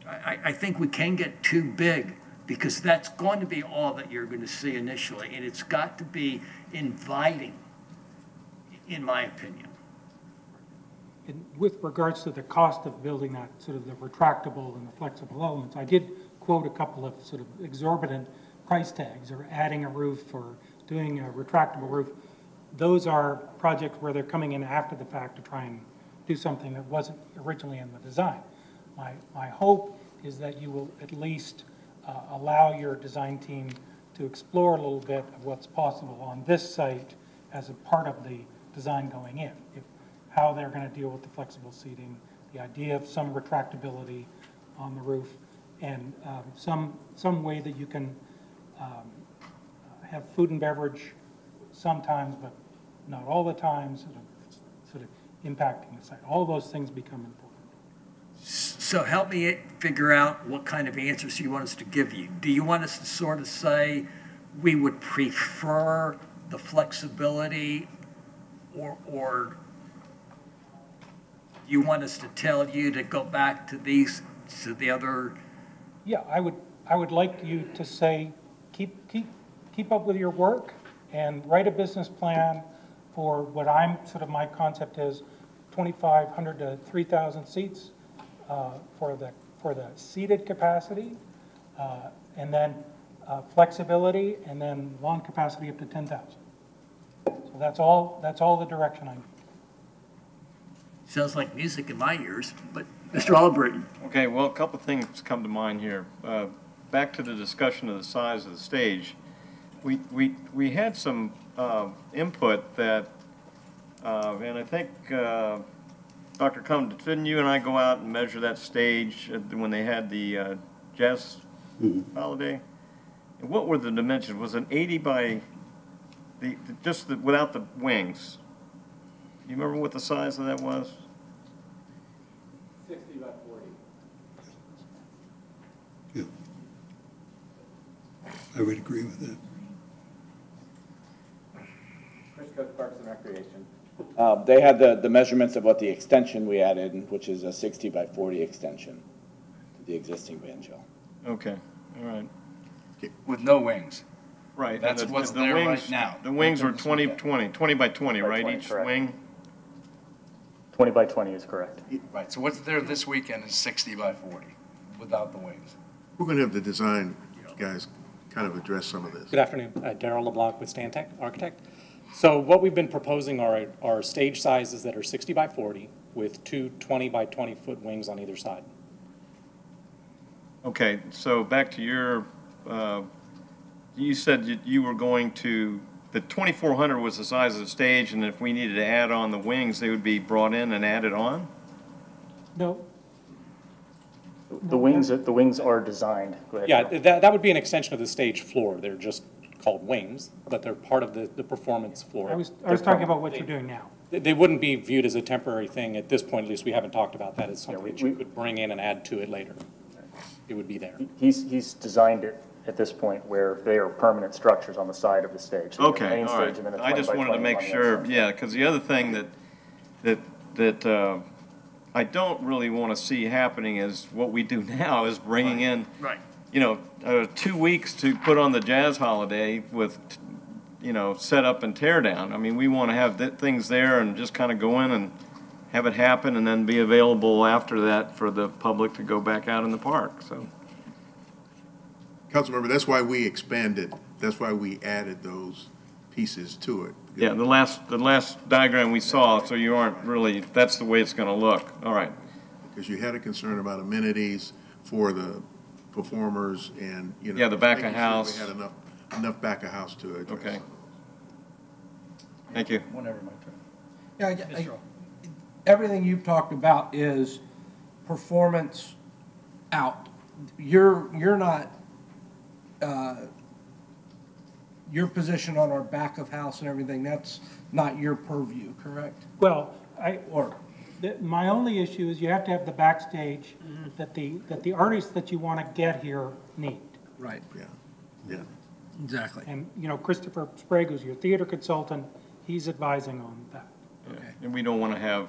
I think we can get too big, because that's going to be all that you're going to see initially, and it's got to be inviting, in my opinion. And with regards to the cost of building that, sort of the retractable and the flexible elements, I did quote a couple of sort of exorbitant price tags, or adding a roof or doing a retractable roof. Those are projects where they're coming in after the fact to try and do something that wasn't originally in the design. My hope is that you will at least allow your design team to explore a little bit of what's possible on this site as a part of the design going in. How they're going to deal with the flexible seating, the idea of some retractability on the roof, and some way that you can have food and beverage sometimes, but not all the time, sort of impacting the site. All those things become important. So help me figure out what kind of answers you want us to give you. Do you want us to sort of say we would prefer the flexibility, or you want us to tell you to go back to the other? Yeah, I would like you to say, keep up with your work and write a business plan for what my concept is 2,500 to 3,000 seats for for the seated capacity, and then flexibility, and then lawn capacity up to 10,000. So that's all the direction I need. Sounds like music in my ears, but Mr. Albritton. Okay, well, a couple things come to mind here. Back to the discussion of the size of the stage. We had some input that, and I think, Dr. Cum, didn't you and I go out and measure that stage when they had the jazz holiday? And what were the dimensions? Was it 80 by, without the wings? You remember what the size of that was? 60 by 40. Yeah. I would agree with that. Chris Cook, Parks and Recreation. They had the measurements of what the extension we added, which is a 60 by 40 extension to the existing band shell. Okay, all right. With no wings. Right. That's and what's there wings, right now. The wings were This 20 weekend. by 20, By right? 20, Each correct. wing? 20 by 20 is correct. Right, so what's there this weekend is 60 by 40 without the wings. We're going to have the design guys kind of address some of this. Good afternoon, Darryl LeBlanc with Stantec, architect. So what we've been proposing are stage sizes that are 60 by 40 with two 20 by 20 foot wings on either side. Okay, so back to your, you said you were going to, the 2,400 was the size of the stage, and if we needed to add on the wings, they would be brought in and added on? No, The wings are designed. Go ahead. Yeah, Darryl. that would be an extension of the stage floor. They're just called wings, but they're part of the performance floor. I was talking about what you're doing now. They wouldn't be viewed as a temporary thing at this point, at least we haven't talked about that as something we- that you could bring in and add to it later. It would be there. He's designed it at this point where they are permanent structures on the side of the stage. So you have the Okay, main all stage right. and then a I 20 just by wanted to 20 make on the sure, outside. yeah, because the other thing that I don't really want to see happening is what we do now is bringing in, Right. 2 weeks to put on the jazz holiday with, set up and tear down. I mean, we want to have things there and just kind of go in and have it happen and then be available after that for the public to go back out in the park, so. Councilmember, that's why we expanded, that's why we added those pieces to it. Yeah, the last diagram we saw, so you aren't really, that's the way it's going to look. All right. Because you had a concern about amenities for the performers and, Yeah, the back of making sure house. we had enough back of house to address. Okay. Thank you. Whenever my turn. Yeah, everything you've talked about is performance out. You're not, your position on our back of house and everything, that's not your purview, correct? Well, Or, my only issue is you have to have the backstage that the artists that you want to get here need. right, Yeah. exactly. And, Christopher Sprague, who's your theater consultant, he's advising on that. Okay. And we don't want to have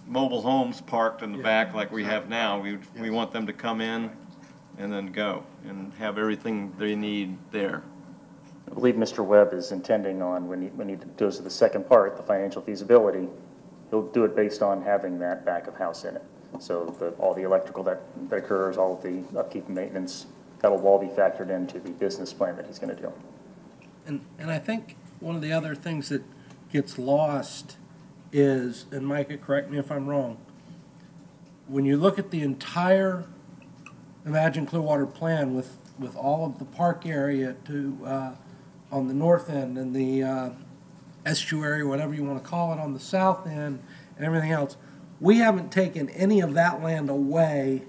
mobile homes parked in the back like we have now. We want them to come in and then go and have everything they need there. I believe Mr. Webb is intending on, when he goes to the second part, the financial feasibility, he'll do it based on having that back of house in it. So all the electrical that occurs, all of the upkeep and maintenance, that'll all be factored into the business plan that he's going to do. And I think one of the other things that gets lost is, and Micah, correct me if I'm wrong, when you look at the entire Imagine Clearwater plan with all of the park area to, on the north end and the estuary, whatever you want to call it, on the south end and everything else, we haven't taken any of that land away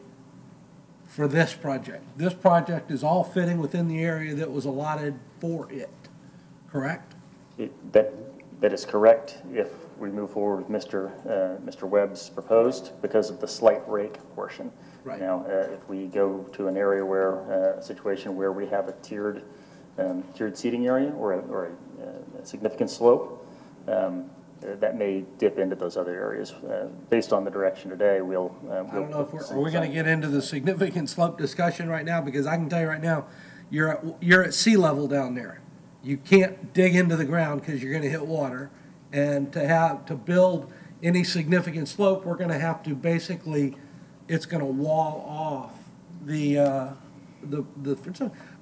for this project. This project is all fitting within the area that was allotted for it, correct? That is correct if we move forward with Mr. Webb's proposed because of the slight rake portion. Right. Now, if we go to an area where, a situation where we have a tiered seating area or a significant slope, that may dip into those other areas. Based on the direction today, we'll. I don't know if are we going to get into the significant slope discussion right now, because I can tell you right now, you're at sea level down there. You can't dig into the ground because you're going to hit water, and to build any significant slope, we're gonna have to basically, it's gonna wall off the,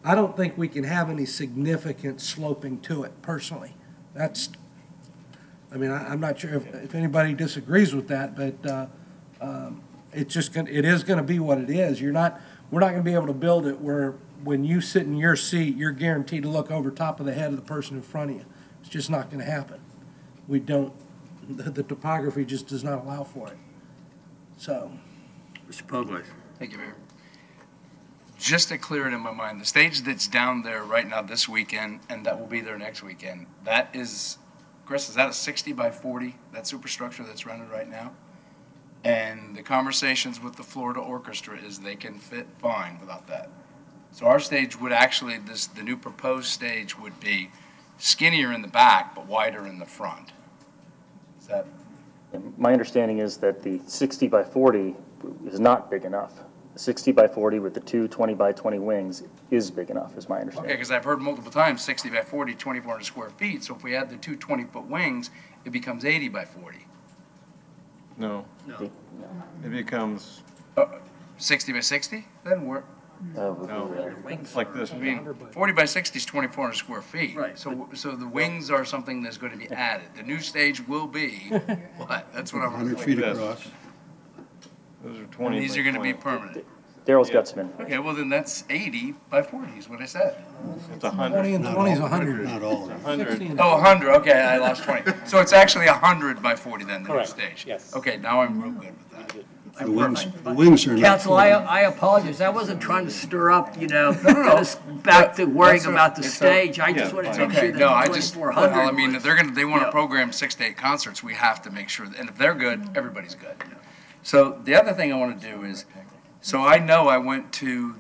I don't think we can have any significant sloping to it personally. That's, I mean, I'm not sure if anybody disagrees with that, but, it's just gonna, it is gonna be what it is. We're not gonna be able to build it where when you sit in your seat, you're guaranteed to look over top of the head of the person in front of you. It's just not gonna happen. We don't, the topography just does not allow for it. So. Mr. Pogler. Thank you, Mayor. Just to clear it in my mind, the stage that's down there right now this weekend, and that will be there next weekend, that is, Chris, is that a 60 by 40, that superstructure that's rented right now? And the conversations with the Florida Orchestra is they can fit fine without that. So our stage would actually, the new proposed stage would be skinnier in the back, but wider in the front. Is that? My understanding is that the 60 by 40 is not big enough. The 60 by 40 with the two 20 by 20 wings is big enough, is my understanding. Okay, because I've heard multiple times 60 by 40, 2,400 square feet. So if we add the two 20-foot wings, it becomes 80 by 40. No, No. it becomes 60 by 60? Then we're, it's like this. I mean, 40 by 60 is 2,400 square feet. Right. So the wings are something that's going to be added. The new stage will be what? That's what I'm 100 feet Yes. across. Those are 20 And these by are going to be 20. permanent. Daryl's got some info. Okay, well then that's 80 by 40 is what I said. It's 20 100. and Not 20 is all, 100. not all. 100. Oh, 100, okay, I lost 20. So it's actually 100 by 40 then, the new Correct, stage? yes. Okay, now I'm real good with that. The wings are not. Council, 40. I apologize. I wasn't trying to stir up, get us back to worrying That's a- about the it's a- stage. I just yeah, wanted to make Okay, sure that no, I just, 2,400 well, I mean, if they want Yeah. to program 6 to 8 concerts, we have to make sure, and if they're good, everybody's good. So the other thing I want to do is, so I know I went to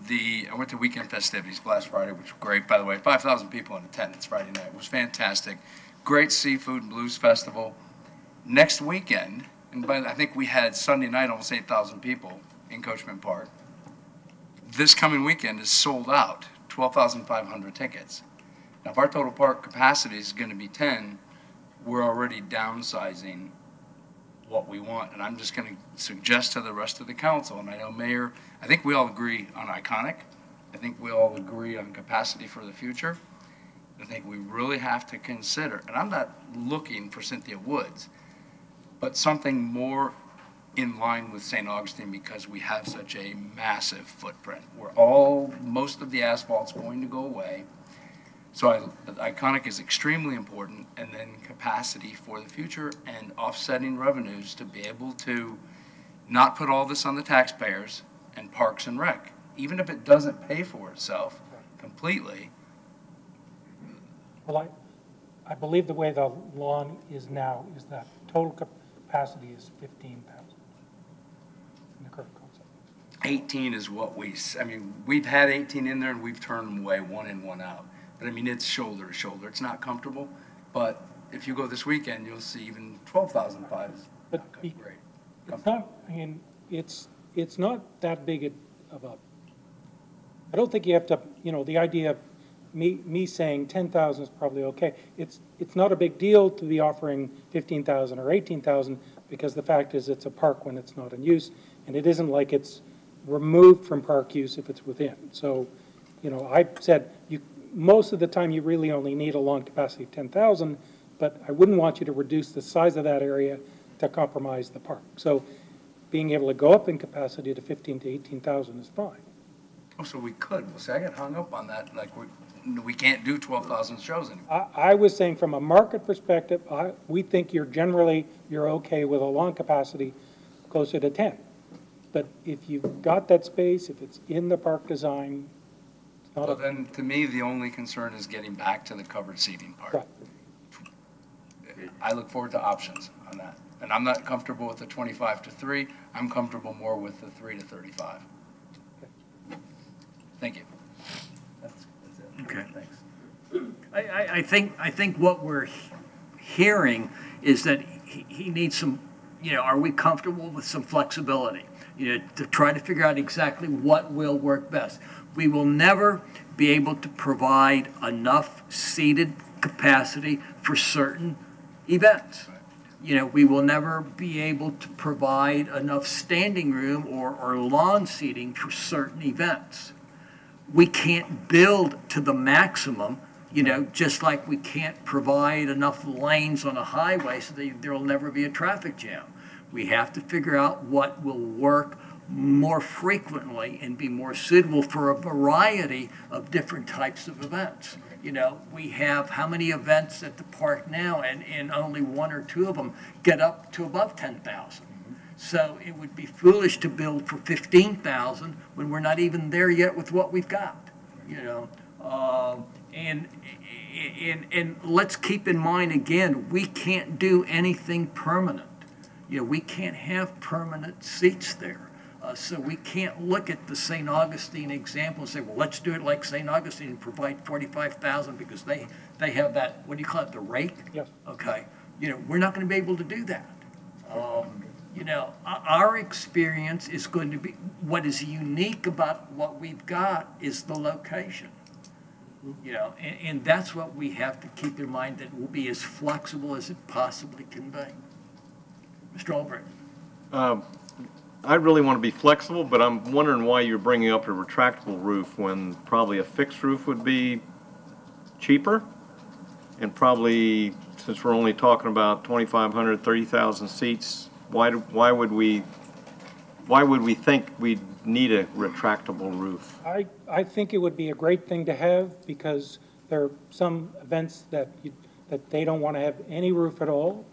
weekend festivities last Friday, which was great, by the way, 5,000 people in attendance Friday night. It was fantastic. Great seafood and blues festival. Next weekend, and I think we had Sunday night almost 8,000 people in Coachman Park. This coming weekend is sold out, 12,500 tickets. Now, if our total park capacity is going to be 10, we're already downsizing what we want. And I'm just going to suggest to the rest of the council, and I know Mayor, I think we all agree on Iconic. I think we all agree on capacity for the future. I think we really have to consider, and I'm not looking for Cynthia Woods, but something more in line with St. Augustine because we have such a massive footprint. Most of the asphalt's going to go away. So Iconic is extremely important, and then capacity for the future and offsetting revenues to be able to not put all this on the taxpayers and Parks and Rec. Even if it doesn't pay for itself completely. Well, I believe the way the lawn is now is that total capacity is 15,000 in the current concept. 18 is what we've had 18 in there and we've turned them away, one in, one out. But I mean, it's shoulder to shoulder. It's not comfortable, but if you go this weekend, you'll see even 12,005 is But great. it's not, I mean, it's not that big of a, I don't think you have to, the idea of me saying 10,000 is probably okay. It's not a big deal to be offering 15,000 or 18,000 because the fact is it's a park when it's not in use, and it isn't like it's removed from park use if it's within. So, I said most of the time you really only need a lawn capacity of 10,000, but I wouldn't want you to reduce the size of that area to compromise the park. So being able to go up in capacity to 15 to 18,000 is fine. Oh, so we could. Well, see, I got hung up on that. Like we can't do 12,000 shows anymore. I was saying from a market perspective, we think you're okay with a lawn capacity closer to 10. But if you've got that space, if it's in the park design, it's not Well, then to me, the only concern is getting back to the covered seating part. Right. I look forward to options on that. And I'm not comfortable with the 25 to 3. I'm comfortable more with the 3 to 35. Thank you. That's it. Okay. Thanks. I think what we're hearing is that he needs some, are we comfortable with some flexibility? To try to figure out exactly what will work best. We will never be able to provide enough seated capacity for certain events. we will never be able to provide enough standing room or lawn seating for certain events. We can't build to the maximum, just like we can't provide enough lanes on a highway so that there will never be a traffic jam. We have to figure out what will work more frequently and be more suitable for a variety of different types of events. We have how many events at the park now, and only one or two of them get up to above 10,000. So it would be foolish to build for 15,000 when we're not even there yet with what we've got. And let's keep in mind again, we can't do anything permanent. We can't have permanent seats there. So we can't look at the St. Augustine example and say, well, let's do it like St. Augustine and provide 45,000 because they have that, what do you call it, the rake? Yes. Okay. We're not going to be able to do that. Our experience is going to be, what is unique about what we've got is the location. And that's what we have to keep in mind, that will be as flexible as it possibly can be. Mr. Albrecht. I really want to be flexible, but I'm wondering why you're bringing up a retractable roof when probably a fixed roof would be cheaper, and probably, since we're only talking about 2,500, 30,000 seats, why would we think we'd need a retractable roof? I think it would be a great thing to have, because there are some events that they don't want to have any roof at all,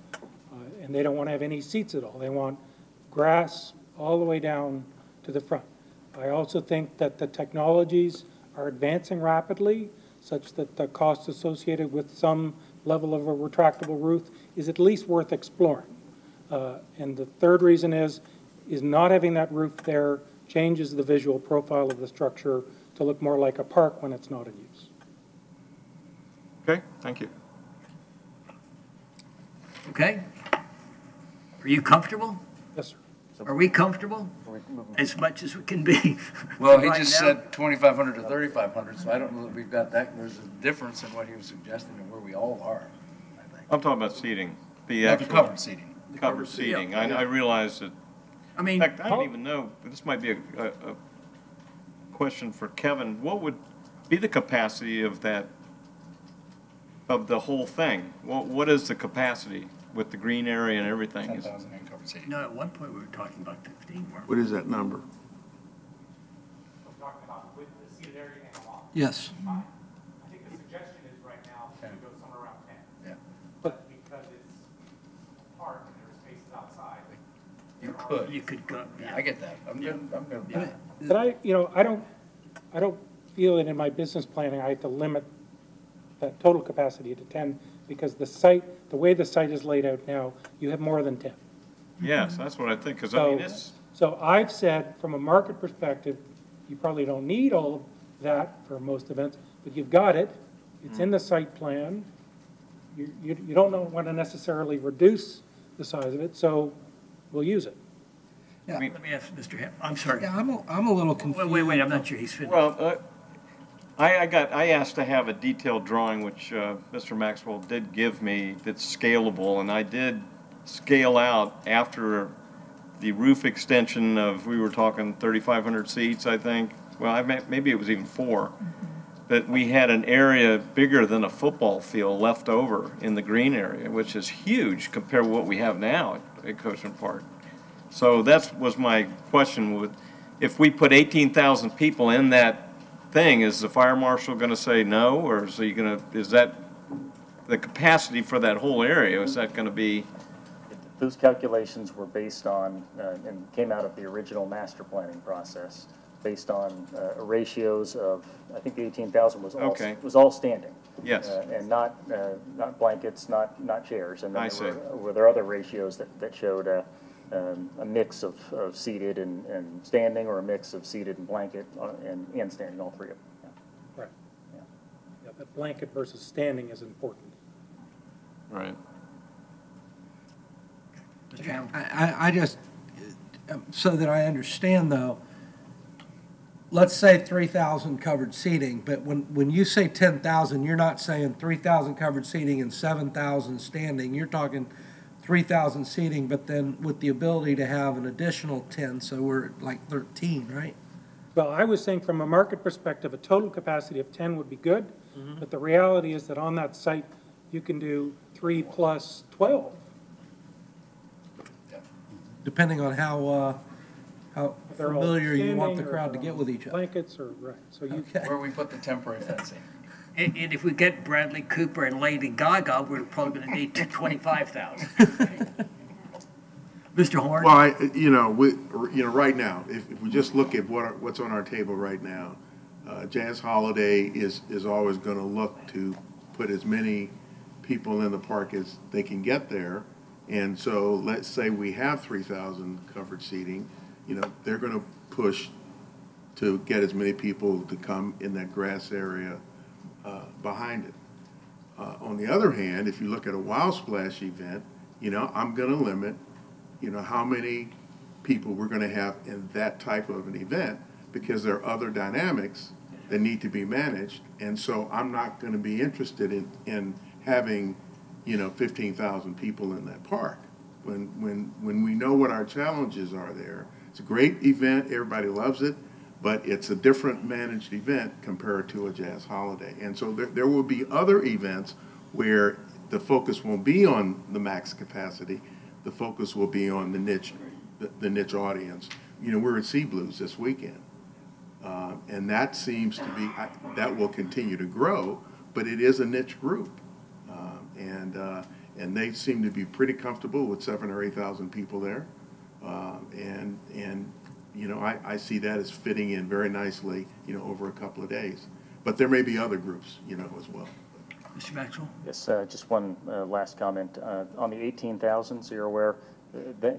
and they don't want to have any seats at all. They want grass all the way down to the front. I also think that the technologies are advancing rapidly, such that the cost associated with some level of a retractable roof is at least worth exploring. And the third reason is not having that roof there changes the visual profile of the structure to look more like a park when it's not in use. Okay, thank you. Okay. Are you comfortable? Yes, sir. Are we comfortable? As much as we can be. Well, he right just now? said 2,500 to 3,500, so I don't know that we've got that. There's a difference in what he was suggesting and where we all are, I think. I'm talking about seating, the Not the actual covered seating. covered seating. Yeah. I realize that. I mean, In fact, I don't even know, this might be a question for Kevin. What would be the capacity of that, of the whole thing? What is the capacity with the green area and everything? 10,000 in covered seating. at one point we were talking about 15, weren't we? What is that number? I'm talking about with the seated area and a lot. Yes. I think the suggestion is right now to go somewhere around 10. Yeah. But because it's a park and there's spaces outside. You could. You could go, I get that. I'm good with that. But I don't feel that in my business planning I have to limit that total capacity to 10, because the way the site is laid out now, you have more than 10. Yes, that's what I think, because I mean, So, it's, so I've said, from a market perspective, you probably don't need all of that for most events, but you've got it. It's in the site plan. You don't want to necessarily reduce the size of it, so we'll use it. Yeah. let me ask Mr. Ham, I'm sorry. Yeah, I'm a little confused. Wait, I'm not sure he's finished. well, I asked to have a detailed drawing, which Mr. Maxwell did give me, that's scalable, and I did scale out after the roof extension of, we were talking 3,500 seats, I think. Well, maybe it was even 4. That we had an area bigger than a football field left over in the green area, which is huge compared to what we have now at Coachman Park. So that was my question. If we put 18,000 people in that thing, is the fire marshal going to say no, or is that the capacity for that whole area? Is that going to be? Those calculations were based on, and came out of the original master planning process, based on ratios of, I think the 18,000 was all, Okay. was all standing. Yes. And not blankets, not chairs. And I then see. were there other ratios that showed a mix of seated and standing, or a mix of seated and blanket and standing, all three of them. Yeah. Right. Yeah, but blanket versus standing is important. Right. Mr. Ham? I just, so that I understand though, let's say 3,000 covered seating, but when you say 10,000, you're not saying 3,000 covered seating and 7,000 standing. You're talking 3,000 seating, but then with the ability to have an additional 10, so we're at like 13, right? Well, I was saying from a market perspective, a total capacity of 10 would be good, but the reality is that on that site, you can do 3 plus 12. Depending on how They're all familiar you want the standing or crowd to they're get on with each other. Blankets or, right, so you, Okay. Where we put the temporary fencing. And if we get Bradley Cooper and Lady Gaga, we're probably gonna need 25,000. Mr. Horn? Well, right now, if we just look at what's on our table right now, Jazz Holiday is always going to look to put as many people in the park as they can get there. And so let's say we have 3,000 covered seating, they're going to push to get as many people to come in that grass area behind it. On the other hand, if you look at a Wild Splash event, I'm going to limit how many people we're going to have in that type of an event, because there are other dynamics that need to be managed. And so I'm not going to be interested in having, 15,000 people in that park. When we know what our challenges are there, it's a great event, everybody loves it, but it's a different managed event compared to a Jazz Holiday. And so there will be other events where the focus won't be on the max capacity. The focus will be on the niche audience. We're at Sea Blues this weekend, and that seems to be, that will continue to grow, but it is a niche group, and they seem to be pretty comfortable with 7,000 or 8,000 people there, I see that as fitting in very nicely, over a couple of days. But there may be other groups, as well. Mr. Maxwell? Yes, just one last comment. On the 18,000, so you're aware, that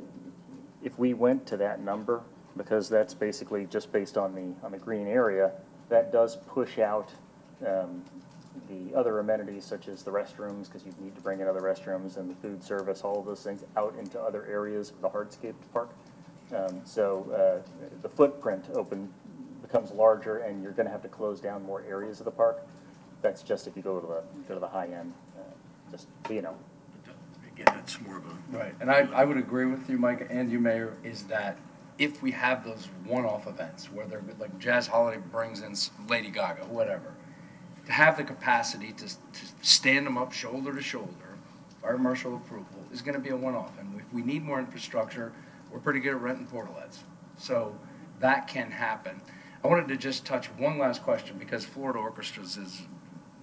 if we went to that number, because that's basically just based on the green area, that does push out the other amenities such as the restrooms, because you need to bring in other restrooms, and the food service, all of those things out into other areas of the hardscape park. So the footprint becomes larger, and you're going to have to close down more areas of the park. That's just if you go to the high end, just so you know. Again, that's more of a... Right, and I would agree with you, Mike, and you, Mayor, is that if we have those one-off events where they're like Jazz Holiday brings in Lady Gaga, whatever, to have the capacity to stand them up shoulder to shoulder, fire marshal approval, is going to be a one-off. And if we need more infrastructure, we're pretty good at renting portalets. So that can happen. I wanted to just touch one last question, because Florida Orchestras is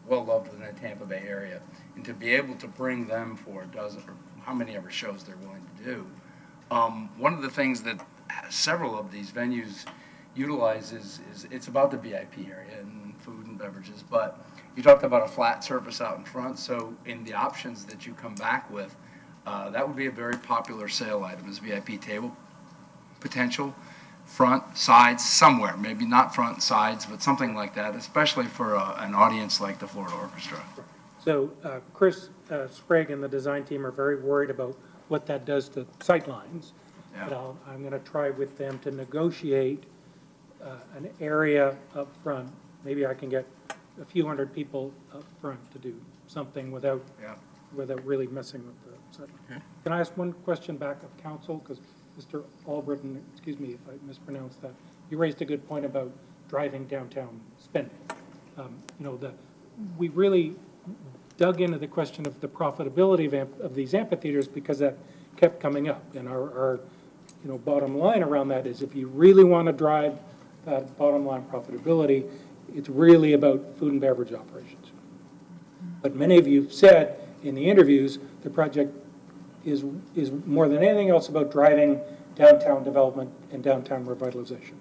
well loved in the Tampa Bay area, and to be able to bring them for a dozen or how many ever shows they're willing to do. One of the things that several of these venues utilize is it's about the VIP area and food and beverages, but you talked about a flat surface out in front, so in the options that you come back with, that would be a very popular sale item, is VIP table potential. Front, sides, somewhere, maybe not front, sides, but something like that, especially for an audience like the Florida Orchestra. so Chris Sprague and the design team are very worried about what that does to sightlines. Yeah. But I'm going to try with them to negotiate an area up front. Maybe I can get a few hundred people up front to do something without really messing with the sightlines. Okay. Can I ask one question back of council? Because Mr. Albritton, excuse me if I mispronounced that, you raised a good point about driving downtown spending. We really dug into the question of the profitability of these amphitheaters, because that kept coming up. And our bottom line around that is, if you really want to drive that bottom line profitability, it's really about food and beverage operations. But many of you said in the interviews, the project is more than anything else about driving downtown development and downtown revitalization.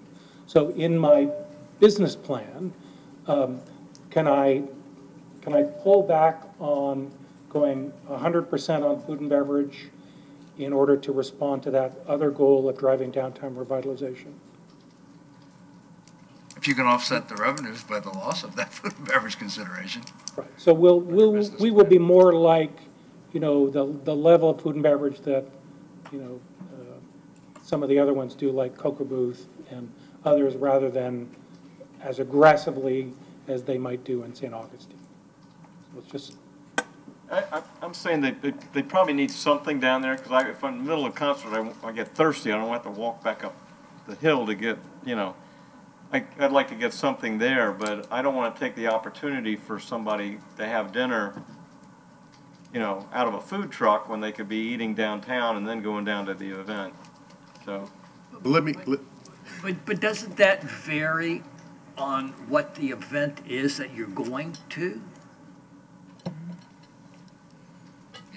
So in my business plan, can I pull back on going 100% on food and beverage in order to respond to that other goal of driving downtown revitalization? If you can offset the revenues by the loss of that food and beverage consideration. Right. So we will be more like, the level of food and beverage that, some of the other ones do, like Cocoa Booth and others, rather than as aggressively as they might do in St. Augustine. So it's just... I'm saying that they probably need something down there, because if I'm in the middle of a concert, I get thirsty, I don't have to walk back up the hill to get, you know, I'd like to get something there, but I don't want to take the opportunity for somebody to have dinner, you know, out of a food truck when they could be eating downtown and then going down to the event, so. But doesn't that vary on what the event is that you're going to?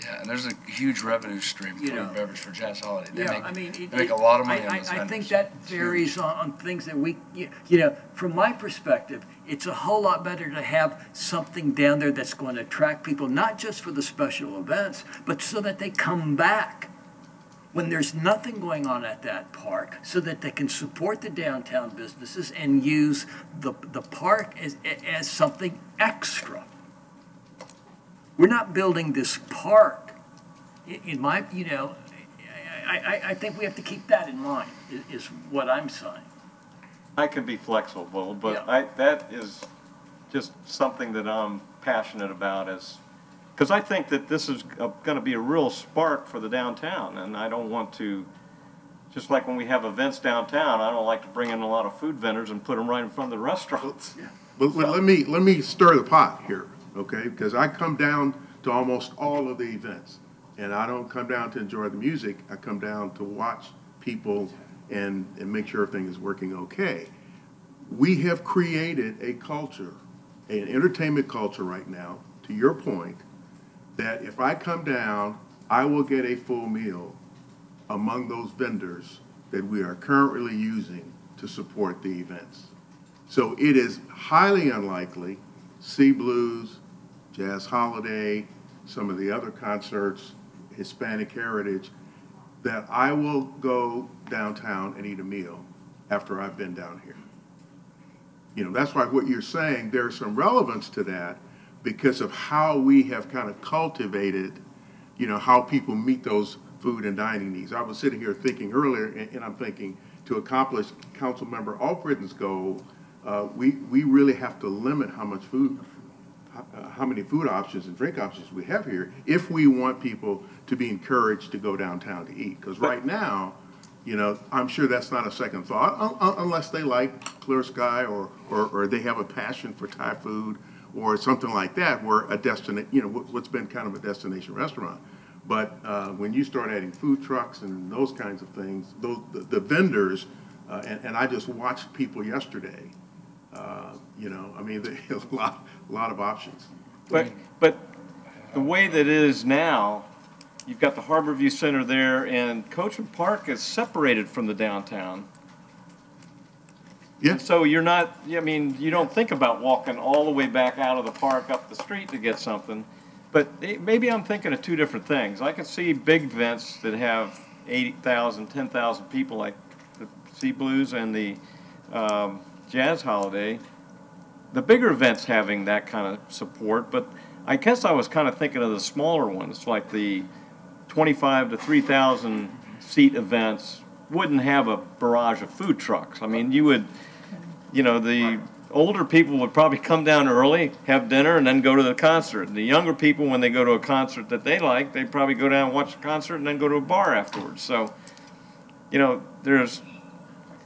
Yeah, and there's a huge revenue stream for know. beverage for Jazz Holiday. They Yeah, make, I mean, they make a lot of money on I those think vendors. that varies on things that you know, from my perspective, it's a whole lot better to have something down there that's going to attract people, not just for the special events, but so that they come back when there's nothing going on at that park, so that they can support the downtown businesses and use the park as something extra. We're not building this park. In my, you know, I think we have to keep that in mind, is what I'm saying. I can be flexible, but Yeah. that is just something that I'm passionate about, because I think that this is going to be a real spark for the downtown, and I don't want to, just like when we have events downtown, I don't like to bring in a lot of food vendors and put them right in front of the restaurants. But let me stir the pot here, okay? Because I come down to almost all of the events, and I don't come down to enjoy the music. I come down to watch people and make sure everything is working okay. We have created a culture, an entertainment culture right now, to your point, that if I come down, I will get a full meal among those vendors that we are currently using to support the events. So it is highly unlikely, Sea Blues, Jazz Holiday, some of the other concerts, Hispanic Heritage, that I will go downtown and eat a meal after I've been down here. You know, that's why what you're saying, there's some relevance to that because of how we have kind of cultivated, you know, how people meet those food and dining needs. I was sitting here thinking earlier, and I'm thinking, to accomplish Councilmember Albritton's goal, we really have to limit how much food, how many food options and drink options we have here if we want people to be encouraged to go downtown to eat. Because right now, you know, I'm sure that's not a second thought unless they like Clear Sky or they have a passion for Thai food or something like that, where a destination, you know, what's been kind of a destination restaurant. But when you start adding food trucks and those kinds of things, the vendors, and I just watched people yesterday. You know, I mean, there's a lot of options. But the way that it is now, you've got the Harborview Center there, and Coachman Park is separated from the downtown. Yeah. So you're not, I mean, you don't think about walking all the way back out of the park up the street to get something. But maybe I'm thinking of two different things. I can see big events that have 8,000, 10,000 people, like the Sea Blues and the Jazz Holiday. The bigger events having that kind of support, but I guess I was kind of thinking of the smaller ones, like the 25 to 3,000 seat events wouldn't have a barrage of food trucks. I mean, you would, you know, the older people would probably come down early, have dinner, and then go to the concert. And the younger people, when they go to a concert that they like, they'd probably go down and watch the concert and then go to a bar afterwards. So, you know, there's...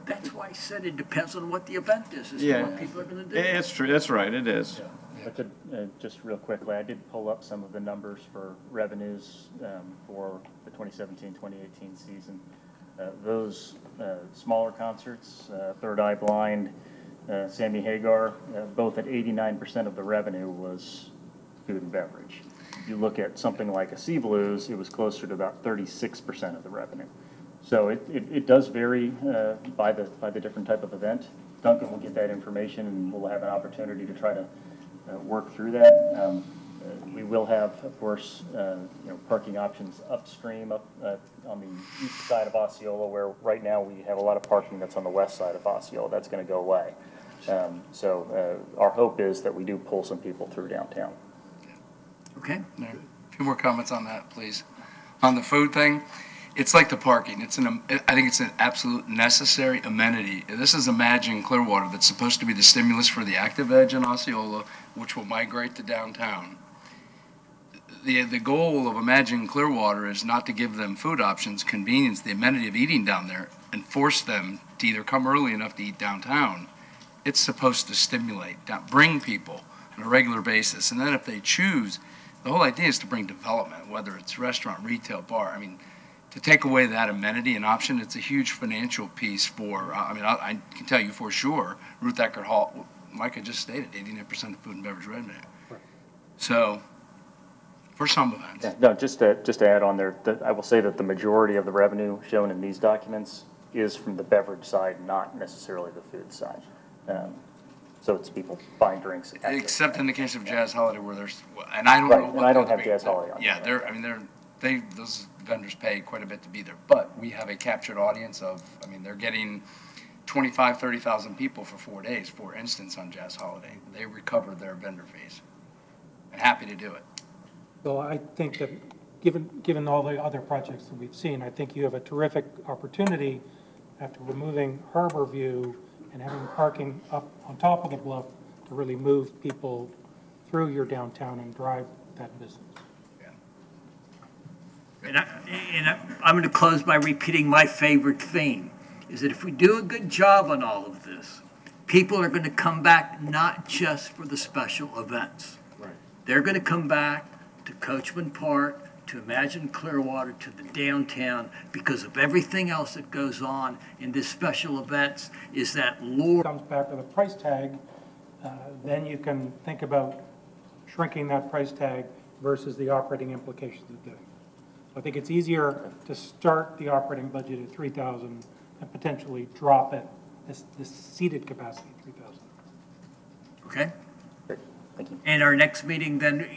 That's why I said it depends on what the event is, as to what people are going to do. It's true. That's right. It is. I could, just real quickly, I did pull up some of the numbers for revenues for the 2017-2018 season. Those smaller concerts, Third Eye Blind, Sammy Hagar, both at 89% of the revenue was food and beverage. If you look at something like a Sea Blues, it was closer to about 36% of the revenue. So it does vary by the different type of event. Duncan will get that information, and we'll have an opportunity to try to work through that. We will have, of course, you know, parking options upstream up on the east side of Osceola, where right now we have a lot of parking that's on the west side of Osceola. That's going to go away. So our hope is that we do pull some people through downtown. Okay. A few more comments on that, please. On the food thing, it's like the parking. I think it's an absolute necessary amenity. This is Imagine Clearwater that's supposed to be the stimulus for the active edge in Osceola, which will migrate to downtown. the goal of Imagine Clearwater is not to give them food options, convenience, the amenity of eating down there, and force them to either come early enough to eat downtown. It's supposed to stimulate, bring people on a regular basis. And then if they choose, the whole idea is to bring development, whether it's restaurant, retail, bar. I mean, to take away that amenity and option, it's a huge financial piece for, I can tell you for sure, Ruth Eckerd Hall, like I just stated, 89% of food and beverage revenue. So, for some events. Yeah, no, just to add on there, I will say that the majority of the revenue shown in these documents is from the beverage side, not necessarily the food side. So it's people buying drinks. Except in the case of Jazz Holiday where there's, and I don't know. And I don't have Jazz Holiday on. Yeah, those vendors pay quite a bit to be there. But we have a captured audience of, they're getting 25, 30,000 people for 4 days, for instance, on Jazz Holiday. They recover their vendor fees. And happy to do it. So I think that given all the other projects that we've seen, I think you have a terrific opportunity after removing Harbor View and having parking up on top of the bluff to really move people through your downtown and drive that business. And I'm going to close by repeating my favorite theme, is that if we do a good job on all of this, people are going to come back not just for the special events. Right. They're going to come back to Coachman Park, to Imagine Clearwater, to the downtown, because of everything else that goes on in this special events, is that lure. Comes back to the price tag, then you can think about shrinking that price tag versus the operating implications of doing. I think it's easier to start the operating budget at 3,000 and potentially drop it, this seated capacity at 3,000. Okay? Great. Thank you. And our next meeting then,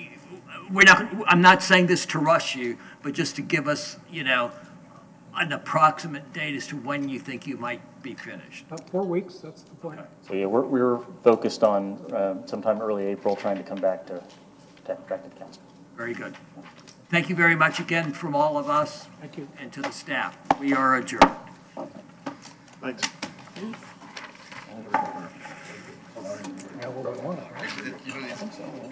I'm not saying this to rush you, but just to give us, an approximate date as to when you think you might be finished. About 4 weeks, that's the plan. So yeah, we're focused on sometime early April trying to come back to the council. Very good. Thank you very much again from all of us. Thank you. And to the staff. We are adjourned. Thanks. You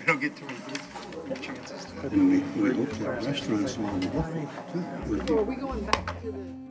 don't get too many chances to. And we hope that restaurants along the way, too, would be Are we going back to the?